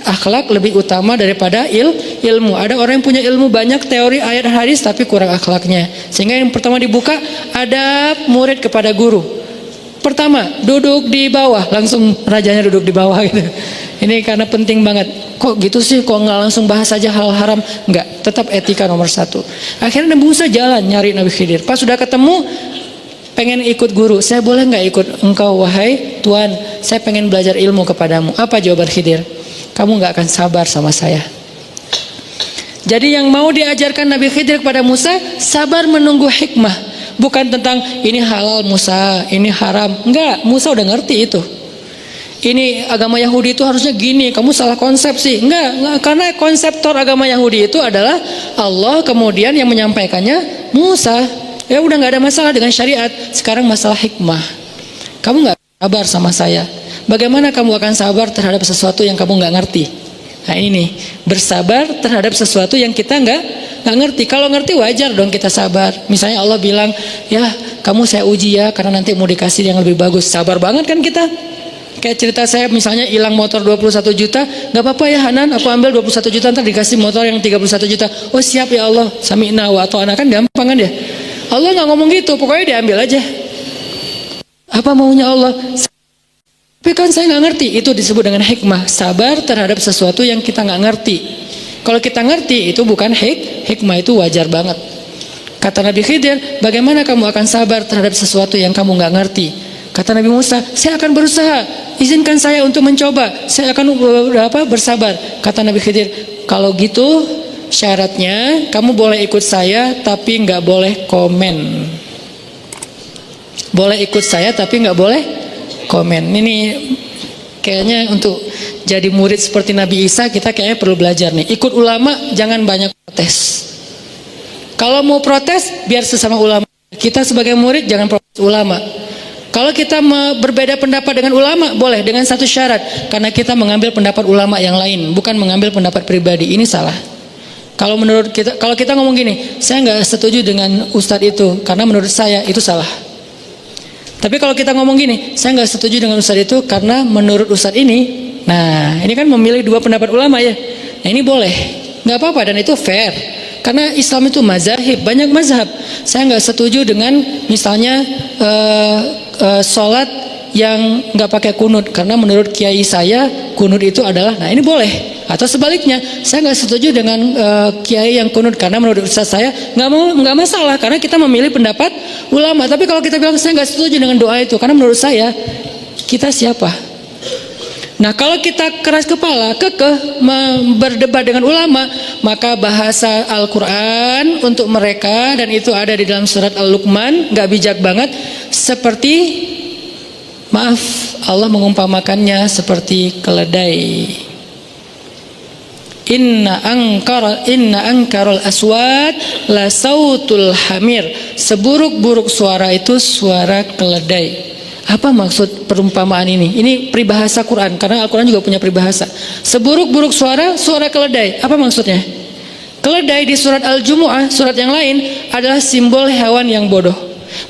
akhlak lebih utama daripada ilmu. Ada orang yang punya ilmu banyak, teori ayat hadis, tapi kurang akhlaknya. Sehingga yang pertama dibuka, adab murid kepada guru. Pertama, duduk di bawah, langsung rajanya duduk di bawah gitu. Ini karena penting banget. Kok gitu sih, kok nggak langsung bahas saja hal haram? Enggak, tetap etika nomor 1. Akhirnya Nabi Musa jalan nyari Nabi Khidir. Pas sudah ketemu, pengen ikut guru, saya boleh nggak ikut engkau wahai Tuhan? Saya pengen belajar ilmu kepadamu. Apa jawaban Khidir? Kamu nggak akan sabar sama saya. Jadi yang mau diajarkan Nabi Khidir kepada Musa, sabar menunggu hikmah. Bukan tentang ini halal Musa, ini haram. Enggak, Musa udah ngerti itu. Ini agama Yahudi itu harusnya gini, kamu salah konsepsi. Enggak, karena konseptor agama Yahudi itu adalah Allah, kemudian yang menyampaikannya Musa. Ya udah nggak ada masalah dengan syariat. Sekarang masalah hikmah. Kamu nggak sabar sama saya. Bagaimana kamu akan sabar terhadap sesuatu yang kamu nggak ngerti? Nah ini nih, bersabar terhadap sesuatu yang kita nggak ngerti. Kalau ngerti wajar dong kita sabar. Misalnya Allah bilang, ya kamu saya uji ya, karena nanti mau dikasih yang lebih bagus. Sabar banget kan kita. Kayak cerita saya misalnya hilang motor 21 juta, nggak apa-apa ya Hanan, aku ambil 21 juta, ntar dikasih motor yang 31 juta. Oh siap ya Allah, sami'na wa ata'na, kan gampang kan ya. Allah nggak ngomong gitu, pokoknya diambil aja. Apa maunya Allah? Tapi kan saya nggak ngerti. Itu disebut dengan hikmah. Sabar terhadap sesuatu yang kita nggak ngerti. Kalau kita ngerti itu bukan hikmah, itu wajar banget. Kata Nabi Khidir, bagaimana kamu akan sabar terhadap sesuatu yang kamu nggak ngerti? Kata Nabi Musa, saya akan berusaha. Izinkan saya untuk mencoba. Saya akan bersabar. Kata Nabi Khidir, kalau gitu syaratnya kamu boleh ikut saya tapi nggak boleh komen. Boleh ikut saya tapi nggak boleh komen. Ini kayaknya untuk jadi murid seperti Nabi Isa kita kayaknya perlu belajar nih. Ikut ulama jangan banyak protes. Kalau mau protes biar sesama ulama. Kita sebagai murid jangan protes ulama. Kalau kita berbeda pendapat dengan ulama boleh dengan satu syarat, karena kita mengambil pendapat ulama yang lain, bukan mengambil pendapat pribadi. Ini salah. Kalau menurut kita, kalau kita ngomong gini, saya nggak setuju dengan ustadz itu karena menurut saya itu salah. Tapi kalau kita ngomong gini, saya nggak setuju dengan ustadz itu karena menurut ustadz ini, nah ini kan memilih dua pendapat ulama ya. Nah ini boleh, nggak apa-apa dan itu fair. Karena Islam itu mazhab, banyak mazhab. Saya nggak setuju dengan misalnya sholat yang nggak pakai kunut karena menurut kiai saya kunut itu adalah, nah ini boleh. Atau sebaliknya, saya nggak setuju dengan kiai yang kunut karena menurut ustaz saya nggak masalah karena kita memilih pendapat ulama. Tapi kalau kita bilang saya nggak setuju dengan doa itu karena menurut saya, kita siapa? Nah kalau kita keras kepala, kekeh berdebat dengan ulama, maka bahasa Al-Quran untuk mereka, dan itu ada di dalam surat Al-Luqman, gak bijak banget, seperti, maaf, Allah mengumpamakannya seperti keledai. Inna angkarul aswat la sautul hamir. Seburuk-buruk suara itu suara keledai. Apa maksud perumpamaan ini? Ini peribahasa Quran, karena Al-Quran juga punya peribahasa. Seburuk-buruk suara, suara keledai. Apa maksudnya? Keledai di surat Al-Jumu'ah, surat yang lain, adalah simbol hewan yang bodoh.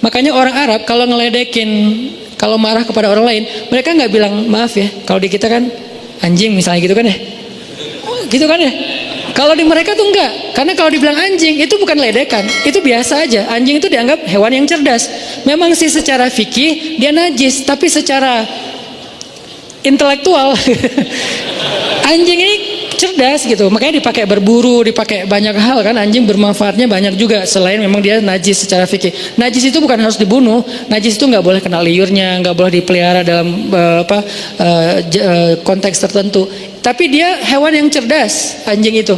Makanya orang Arab kalau ngeledekin, kalau marah kepada orang lain, mereka nggak bilang maaf ya. Kalau di kita kan anjing misalnya gitu kan ya. Gitu kan ya. Kalau di mereka tuh enggak, karena kalau dibilang anjing itu bukan ledekan, itu biasa aja. Anjing itu dianggap hewan yang cerdas. Memang sih secara fikih dia najis, tapi secara intelektual anjing ini cerdas gitu. Makanya dipakai berburu, dipakai banyak hal kan. Anjing bermanfaatnya banyak juga selain memang dia najis secara fikih. Najis itu bukan harus dibunuh. Najis itu nggak boleh kena liurnya, nggak boleh dipelihara dalam konteks tertentu. Tapi dia hewan yang cerdas, anjing itu.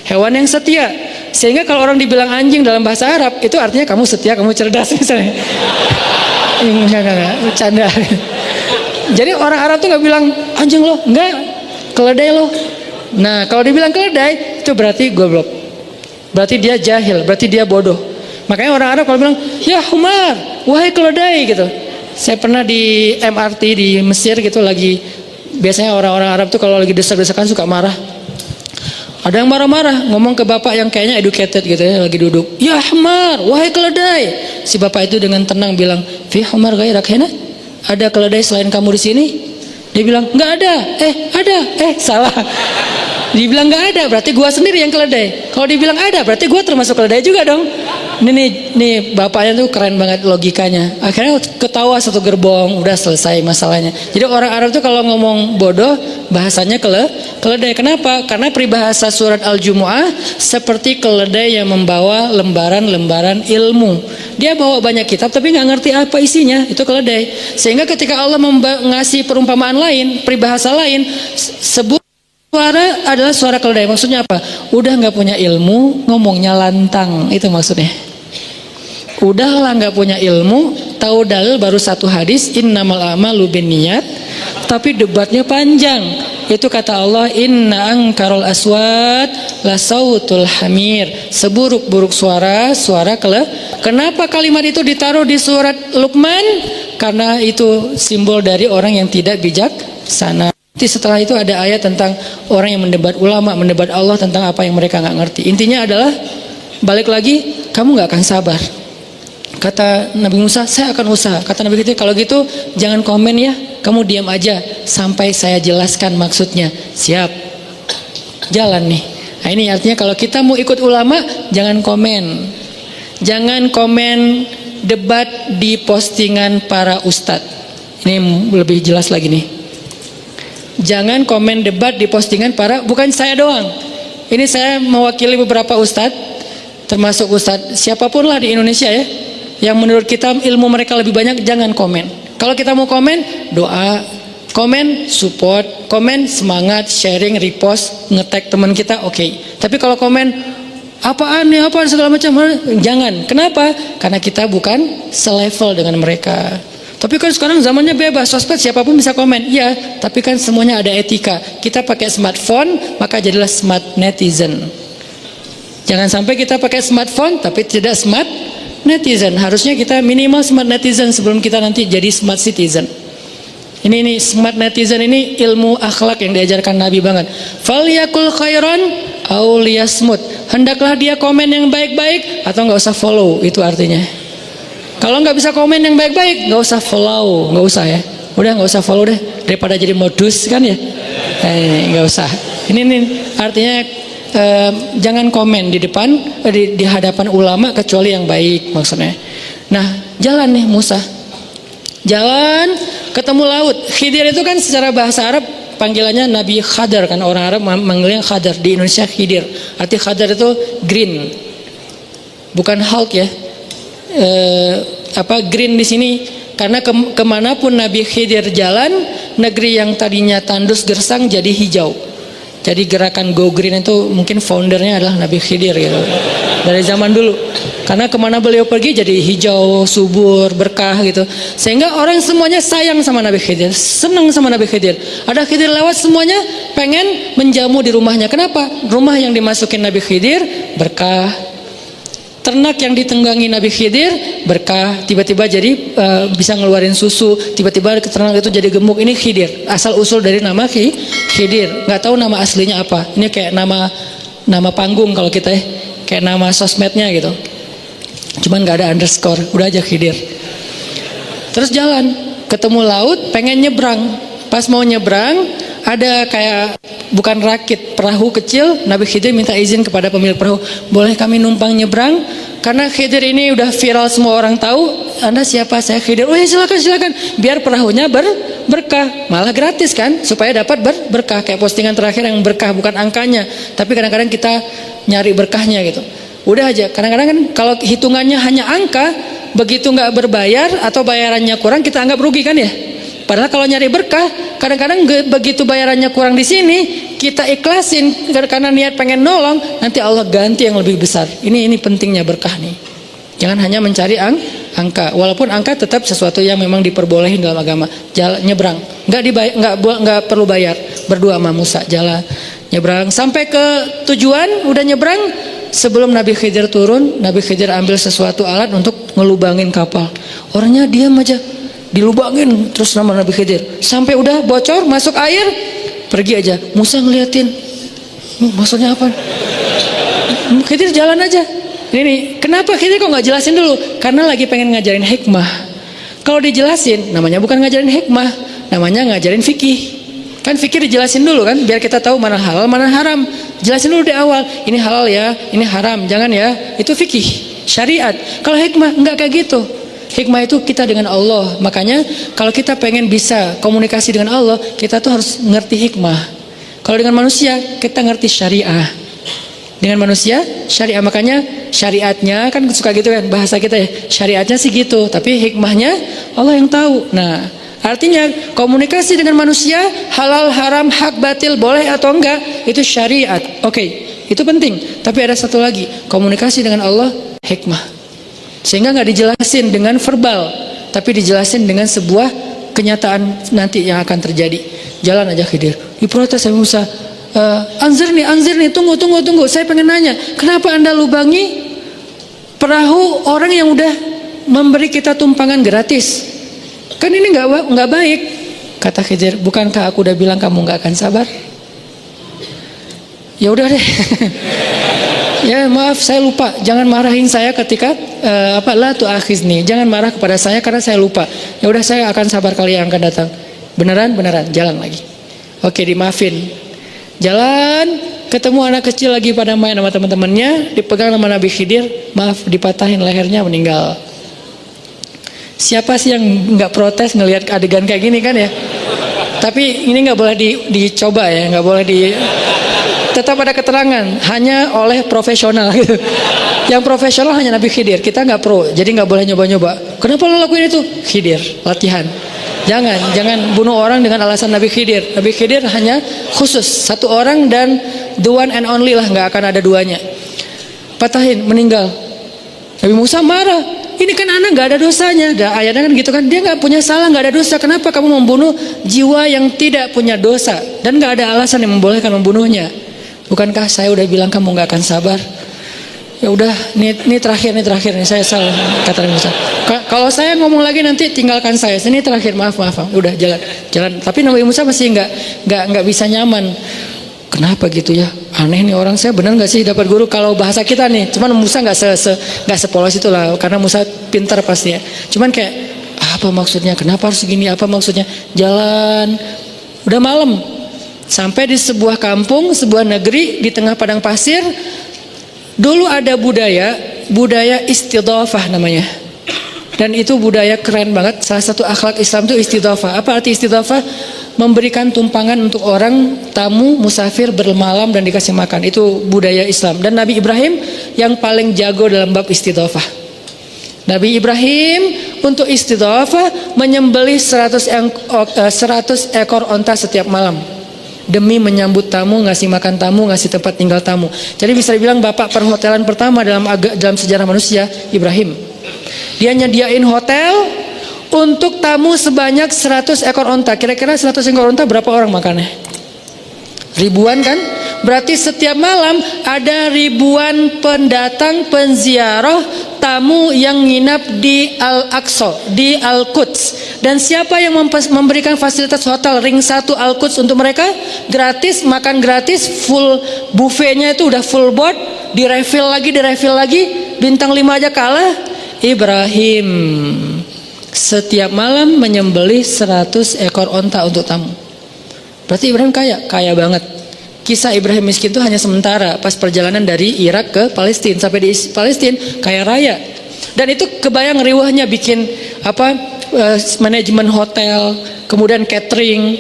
Hewan yang setia. Sehingga kalau orang dibilang anjing dalam bahasa Arab, itu artinya kamu setia, kamu cerdas misalnya. Enggak, bercanda. Jadi orang Arab tuh nggak bilang anjing lo, enggak, keledai lo. Nah kalau dibilang keledai, itu berarti goblok. Berarti dia jahil, berarti dia bodoh. Makanya orang Arab kalau bilang, ya humar, wahai keledai gitu. Saya pernah di MRT di Mesir gitu lagi. Biasanya orang-orang Arab tuh kalau lagi desak-desakan suka marah. Ada yang marah-marah, ngomong ke bapak yang kayaknya educated gitu ya, lagi duduk. Ya humar, wahai keledai. Si bapak itu dengan tenang bilang, fi humar gairak hena? Ada keledai selain kamu di sini? Dia bilang, nggak ada. Ada. Salah. Dibilang nggak ada, berarti gua sendiri yang keledai. Kalau dibilang ada, berarti gua termasuk keledai juga dong. Nih bapaknya tuh keren banget logikanya. Akhirnya ketawa satu gerbong, udah selesai masalahnya. Jadi orang Arab tuh kalau ngomong bodoh, bahasanya keledai. Kenapa? Karena peribahasa surat Al-Jumu'ah seperti keledai yang membawa lembaran-lembaran ilmu. Dia bawa banyak kitab tapi nggak ngerti apa isinya, itu keledai. Sehingga ketika Allah ngasih perumpamaan lain, peribahasa lain, sebut suara adalah suara keledai. Maksudnya apa? Udah nggak punya ilmu, ngomongnya lantang. Itu maksudnya. Udahlah nggak punya ilmu, tahu dalil baru satu hadis, innamal a'malu binniyat, tapi debatnya panjang. Itu kata Allah, inna angkarul aswat la sautul hamir. Seburuk-buruk suara, suara keledai. Kenapa kalimat itu ditaruh di surat Luqman? Karena itu simbol dari orang yang tidak bijaksana. Setelah itu ada ayat tentang orang yang mendebat ulama, mendebat Allah tentang apa yang mereka nggak ngerti. Intinya adalah balik lagi, kamu nggak akan sabar. Kata Nabi Musa, saya akan usaha. Kata Nabi Khidir, kalau gitu jangan komen ya, kamu diam aja sampai saya jelaskan maksudnya. Siap, jalan nih. Nah ini artinya kalau kita mau ikut ulama, jangan komen. Jangan komen debat di postingan para ustadz. Ini lebih jelas lagi nih. Jangan komen debat di postingan para, bukan saya doang. Ini saya mewakili beberapa ustadz, termasuk ustadz siapapun lah di Indonesia ya, yang menurut kita ilmu mereka lebih banyak. Jangan komen. Kalau kita mau komen, doa, komen support, komen semangat, sharing, repost, nge-tag teman kita, oke. Tapi kalau komen apaan nih, apaan segala macam, jangan. Kenapa? Karena kita bukan selevel dengan mereka. Tapi kan sekarang zamannya bebas, sosmed siapapun bisa komen. Iya, tapi kan semuanya ada etika. Kita pakai smartphone, maka jadilah smart netizen. Jangan sampai kita pakai smartphone tapi tidak smart netizen. Harusnya kita minimal smart netizen sebelum kita nanti jadi smart citizen. Ini smart netizen ini ilmu akhlak yang diajarkan Nabi banget. Falyakul khairan aw liyasmut. Hendaklah dia komen yang baik-baik atau nggak usah follow, itu artinya. Kalau nggak bisa komen yang baik-baik, nggak usah follow, nggak usah ya. Udah nggak usah follow deh, daripada jadi modus kan ya. Nggak usah. Ini artinya jangan komen di depan, di hadapan ulama kecuali yang baik maksudnya. Nah, jalan nih Musa. Jalan ketemu laut. Khidir itu kan secara bahasa Arab panggilannya Nabi Khadar, kan orang Arab manggilnya Khadar, di Indonesia Khidir. Arti Khadar itu green. Bukan Hulk ya. Green di sini karena kemanapun Nabi Khidir jalan, negeri yang tadinya tandus gersang jadi hijau. Jadi gerakan Go Green itu mungkin foundernya adalah Nabi Khidir gitu, dari zaman dulu. Karena kemana beliau pergi jadi hijau, subur, berkah gitu. Sehingga orang semuanya sayang sama Nabi Khidir, senang sama Nabi Khidir. Ada Khidir lewat semuanya pengen menjamu di rumahnya. Kenapa? Rumah yang dimasukin Nabi Khidir berkah. Ternak yang ditunggangi Nabi Khidir berkah, tiba-tiba jadi bisa ngeluarin susu, tiba-tiba ternak itu jadi gemuk. Ini Khidir, asal usul dari nama Khidir. Nggak tahu nama aslinya apa. Ini kayak nama panggung kalau kita kayak nama sosmednya gitu. Cuman nggak ada underscore, udah aja Khidir. Terus jalan, ketemu laut, pengen nyebrang. Pas mau nyebrang, ada kayak bukan rakit, perahu kecil. Nabi Khidir minta izin kepada pemilik perahu, boleh kami numpang nyebrang? Karena Khidir ini udah viral, semua orang tahu. Anda siapa? Saya Khidir. Oh ya silakan. Biar perahunya berkah, malah gratis kan, supaya dapat berkah. Kayak postingan terakhir yang berkah, bukan angkanya, tapi kadang-kadang kita nyari berkahnya gitu. Udah aja. Kadang-kadang kan kalau hitungannya hanya angka, begitu nggak berbayar atau bayarannya kurang, kita anggap rugi kan ya. Padahal kalau nyari berkah, kadang-kadang begitu bayarannya kurang di sini, kita ikhlasin karena niat pengen nolong, nanti Allah ganti yang lebih besar. Ini pentingnya berkah nih. Jangan hanya mencari angka, walaupun angka tetap sesuatu yang memang diperbolehin dalam agama. Jalan nyebrang, nggak perlu bayar. Berdua sama Musa jalan nyebrang sampai ke tujuan, udah nyebrang. Sebelum Nabi Khidir turun, Nabi Khidir ambil sesuatu alat untuk ngelubangin kapal. Orangnya diam aja. Dilubangin terus nama Nabi Khidir sampai udah bocor masuk air, pergi aja. Musa ngeliatin, maksudnya apa? Khidir jalan aja. Ini kenapa Khidir kok nggak jelasin dulu? Karena lagi pengen ngajarin hikmah. Kalau dijelasin, namanya bukan ngajarin hikmah, namanya ngajarin fikih. Kan fikih dijelasin dulu kan, biar kita tahu mana halal mana haram. Jelasin dulu di awal, ini halal ya, ini haram, jangan ya. Itu fikih, syariat. Kalau hikmah nggak kayak gitu. Hikmah itu kita dengan Allah. Makanya kalau kita pengen bisa komunikasi dengan Allah, kita tuh harus ngerti hikmah. Kalau dengan manusia kita ngerti syariah. Dengan manusia syariah, makanya syariatnya kan suka gitu kan bahasa kita ya. Syariatnya sih gitu, tapi hikmahnya Allah yang tahu. Nah, artinya komunikasi dengan manusia halal, haram, hak, batil, boleh atau enggak itu syariat. Oke, itu penting. Tapi ada satu lagi, komunikasi dengan Allah hikmah. Sehingga nggak dijelasin dengan verbal, tapi dijelasin dengan sebuah kenyataan nanti yang akan terjadi. Jalan aja Khidir. Diprotes sama Musa. Anzir nih, tunggu. Saya pengen nanya, kenapa Anda lubangi perahu orang yang udah memberi kita tumpangan gratis? Kan ini nggak baik. Kata Khidir, bukankah aku udah bilang kamu nggak akan sabar? Ya udah deh. Ya maaf, saya lupa. Jangan marahin saya ketika la tu'akhizni. Jangan marah kepada saya karena saya lupa. Ya udah, saya akan sabar kali yang akan datang. Beneran, jalan lagi. Oke, dimaafin. Jalan, ketemu anak kecil lagi pada main sama teman-temannya, dipegang sama Nabi Khidir, maaf, dipatahin lehernya, meninggal. Siapa sih yang nggak protes ngelihat adegan kayak gini kan ya? Tapi ini nggak boleh dicoba ya, nggak boleh tetap ada keterangan hanya oleh profesional gitu. Yang profesional hanya Nabi Khidir, kita nggak pro, jadi nggak boleh nyoba-nyoba. Kenapa lo lakuin itu? Khidir, latihan. Jangan bunuh orang dengan alasan Nabi Khidir. Nabi Khidir hanya khusus satu orang dan the one and only lah, nggak akan ada duanya. Patahin, meninggal. Nabi Musa marah. Ini kan anak nggak ada dosanya. Ayatnya kan gitu kan, dia nggak punya salah, nggak ada dosa. Kenapa kamu membunuh jiwa yang tidak punya dosa dan nggak ada alasan yang membolehkan membunuhnya? Bukankah saya udah bilang kamu nggak akan sabar? Ya udah, ini terakhir nih, saya salah, kata Nabi Musa. Kalau saya ngomong lagi nanti tinggalkan saya. Ini terakhir, maaf. Udah jalan. Tapi Nabi Musa masih nggak bisa nyaman. Kenapa gitu ya? Aneh nih orang, saya benar nggak sih dapat guru? Kalau bahasa kita nih, cuman Musa nggak sepolos itu lah, karena Musa pintar pasti ya. Cuman kayak apa maksudnya? Kenapa harus gini? Apa maksudnya? Jalan, udah malam, sampai di sebuah kampung, sebuah negeri di tengah padang pasir. Dulu ada budaya istidhafah namanya. Dan itu budaya keren banget. Salah satu akhlak Islam itu istidhafah. Apa arti istidhafah? Memberikan tumpangan untuk orang tamu musafir bermalam dan dikasih makan. Itu budaya Islam. Dan Nabi Ibrahim yang paling jago dalam bab istidhafah. Nabi Ibrahim untuk istidhafah menyembelih 100 ekor onta setiap malam. Demi menyambut tamu, ngasih makan tamu, ngasih tempat tinggal tamu. Jadi bisa dibilang bapak perhotelan pertama dalam sejarah manusia, Ibrahim. Dia nyediain hotel untuk tamu sebanyak 100 ekor onta. Kira-kira 100 ekor onta berapa orang makannya? Ribuan kan? Berarti setiap malam ada ribuan pendatang, penziarah, tamu yang nginap di Al-Aqsa, di Al-Quds. Dan siapa yang memberikan fasilitas hotel ring 1 Al-Quds untuk mereka? Gratis, makan gratis, full buffetnya itu udah full board, direfill lagi, bintang 5 aja kalah. Ibrahim setiap malam menyembelih 100 ekor onta untuk tamu. Berarti Ibrahim kaya banget. Kisah Ibrahim miskin itu hanya sementara. Pas perjalanan dari Irak ke Palestina, sampai di Palestina kaya raya. Dan itu kebayang riwahnya bikin manajemen hotel, kemudian catering,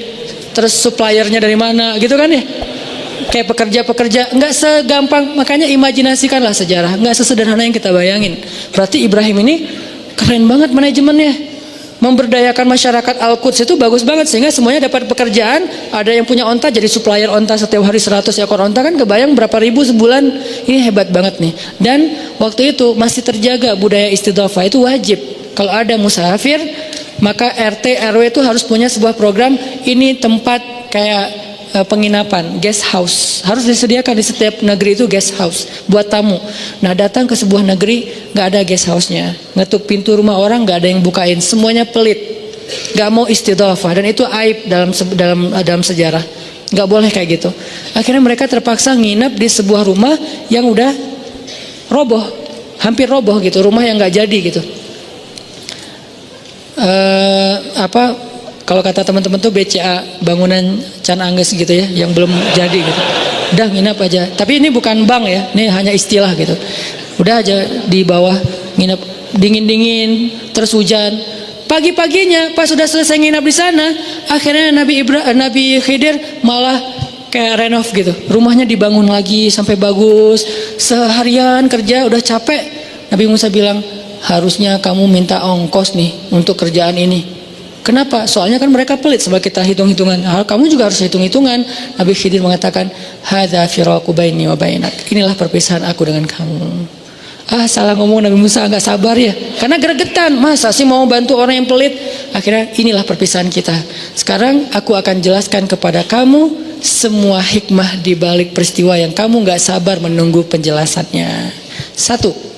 terus suppliernya dari mana gitu kan ya. Kayak pekerja nggak segampang, makanya imajinasikanlah sejarah, nggak sesederhana yang kita bayangin. Berarti Ibrahim ini keren banget manajemennya. Memberdayakan masyarakat Al-Quds itu bagus banget, sehingga semuanya dapat pekerjaan. Ada yang punya onta jadi supplier onta setiap hari 100 ekor onta, kan kebayang berapa ribu sebulan. Ini hebat banget nih. Dan waktu itu masih terjaga budaya istidhafah, itu wajib. Kalau ada musafir, maka RT RW itu harus punya sebuah program. Ini tempat kayak penginapan, guest house, harus disediakan di setiap negeri itu guest house buat tamu. Nah, datang ke sebuah negeri nggak ada guest house-nya, ngetuk pintu rumah orang nggak ada yang bukain, semuanya pelit, nggak mau istidhafah, dan itu aib dalam sejarah, nggak boleh kayak gitu. Akhirnya mereka terpaksa nginep di sebuah rumah yang udah roboh, hampir roboh gitu, rumah yang nggak jadi gitu. Kalau kata teman-teman tuh BCA, bangunan Can Angges gitu ya, yang belum jadi gitu. Udah nginap aja. Tapi ini bukan bank ya, ini hanya istilah gitu. Udah aja di bawah nginap, dingin-dingin, terus hujan. Pagi-paginya pas sudah selesai nginap di sana, akhirnya Nabi Khidir malah kayak renov gitu. Rumahnya dibangun lagi sampai bagus. Seharian kerja udah capek. Nabi Musa bilang, harusnya kamu minta ongkos nih untuk kerjaan ini. Kenapa? Soalnya kan mereka pelit sebab kita hitung-hitungan. Kamu juga harus hitung-hitungan. Nabi Khidir mengatakan, hadza firaqu baini wa bainak. Inilah perpisahan aku dengan kamu. Salah ngomong Nabi Musa, nggak sabar ya. Karena gregetan, masa sih mau bantu orang yang pelit. Akhirnya inilah perpisahan kita. Sekarang aku akan jelaskan kepada kamu semua hikmah di balik peristiwa yang kamu nggak sabar menunggu penjelasannya. 1.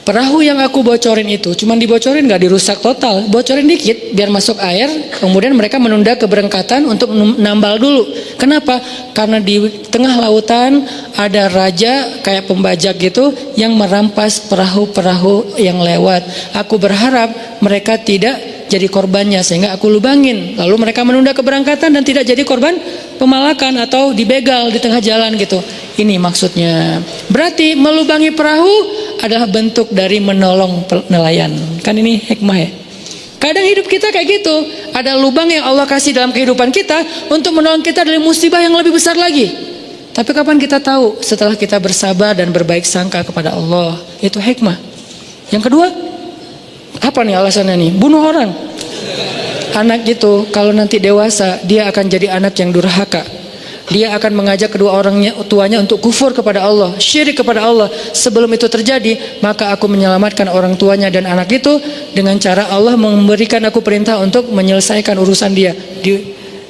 Perahu yang aku bocorin itu, cuman dibocorin gak dirusak total, bocorin dikit biar masuk air. Kemudian mereka menunda keberangkatan untuk nambal dulu. Kenapa? Karena di tengah lautan ada raja kayak pembajak gitu yang merampas perahu-perahu yang lewat. Aku berharap mereka tidak jadi korbannya sehingga aku lubangin. Lalu mereka menunda keberangkatan dan tidak jadi korban pemalakan atau dibegal di tengah jalan gitu. Ini maksudnya. Berarti melubangi perahu adalah bentuk dari menolong nelayan. Kan ini hikmah ya. Kadang hidup kita kayak gitu. Ada lubang yang Allah kasih dalam kehidupan kita untuk menolong kita dari musibah yang lebih besar lagi. Tapi kapan kita tahu? Setelah kita bersabar dan berbaik sangka kepada Allah. Itu hikmah. Yang kedua, apa nih alasannya nih? Bunuh orang. Anak itu kalau nanti dewasa dia akan jadi anak yang durhaka. Dia akan mengajak kedua orangnya tuanya untuk kufur kepada Allah, syirik kepada Allah. Sebelum itu terjadi, maka aku menyelamatkan orang tuanya dan anak itu dengan cara Allah memberikan aku perintah untuk menyelesaikan urusan dia.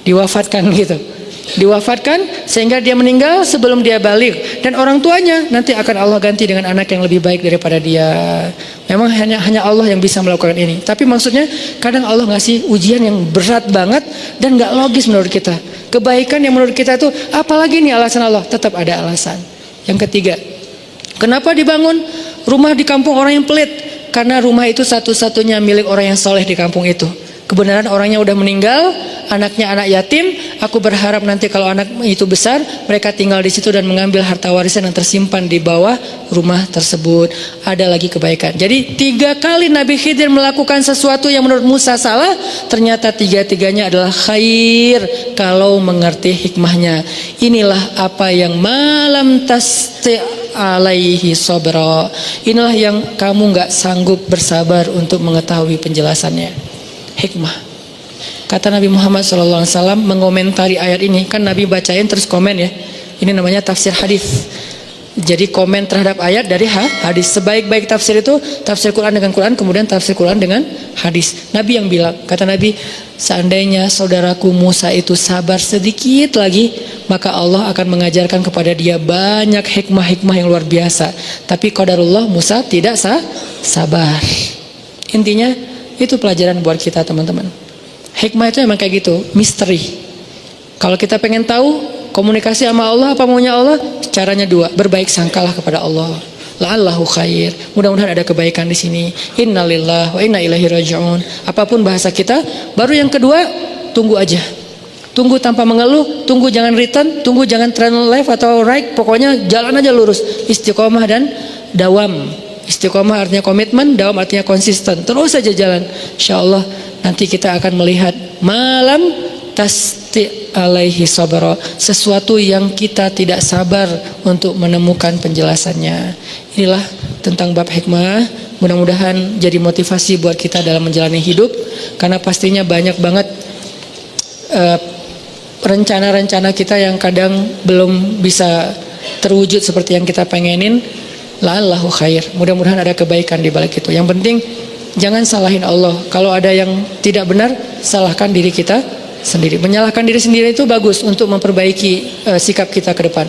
Diwafatkan gitu. Diwafatkan sehingga dia meninggal sebelum dia balik, dan orang tuanya nanti akan Allah ganti dengan anak yang lebih baik daripada dia. Memang hanya Allah yang bisa melakukan ini. Tapi maksudnya kadang Allah ngasih ujian yang berat banget dan gak logis menurut kita. Kebaikan yang menurut kita itu apalagi nih alasan Allah? Tetap ada alasan. Yang ketiga, kenapa dibangun rumah di kampung orang yang pelit? Karena rumah itu satu-satunya milik orang yang soleh di kampung itu. Kebenaran orangnya udah meninggal, anaknya anak yatim. Aku berharap nanti kalau anak itu besar, mereka tinggal di situ dan mengambil harta warisan yang tersimpan di bawah rumah tersebut. Ada lagi kebaikan. Jadi 3 kali Nabi Khidir melakukan sesuatu yang menurut Musa salah, ternyata 3-tiganya adalah khair kalau mengerti hikmahnya. Inilah apa yang malam tasti alaihi sabra. Inilah yang kamu gak sanggup bersabar untuk mengetahui penjelasannya. Hikmah. Kata Nabi Muhammad SAW mengomentari ayat ini. Kan Nabi bacain terus komen ya. Ini namanya tafsir hadis. Jadi komen terhadap ayat dari hadis. Sebaik-baik tafsir itu tafsir Quran dengan Quran, kemudian tafsir Quran dengan hadis. Nabi yang bilang, kata Nabi, seandainya saudaraku Musa itu sabar sedikit lagi, maka Allah akan mengajarkan kepada dia banyak hikmah-hikmah yang luar biasa. Tapi qadarullah Musa tidak sabar. Intinya itu pelajaran buat kita teman-teman. Hikmah itu emang kayak gitu, misteri. Kalau kita pengen tahu komunikasi sama Allah, apa maunya Allah, caranya 2, berbaik sangkalah kepada Allah. La'allahu khair. Mudah-mudahan ada kebaikan di sini. Innalillahi wa inna ilaihi raji'un. Apapun bahasa kita. Baru yang kedua, tunggu aja. Tunggu tanpa mengeluh, tunggu jangan return, tunggu jangan turn left atau right, pokoknya jalan aja lurus. Istiqomah dan dawam. Istiqomah artinya komitmen, dawam artinya konsisten. Terus saja jalan. InsyaAllah nanti kita akan melihat malam tasti alaihi sabra, sesuatu yang kita tidak sabar untuk menemukan penjelasannya. Inilah tentang bab hikmah. Mudah-mudahan jadi motivasi buat kita dalam menjalani hidup. Karena pastinya banyak banget rencana-rencana kita yang kadang belum bisa terwujud seperti yang kita pengenin. La'allahu khair. Mudah-mudahan ada kebaikan di balik itu. Yang penting jangan salahin Allah. Kalau ada yang tidak benar, salahkan diri kita sendiri. Menyalahkan diri sendiri itu bagus untuk memperbaiki sikap kita ke depan.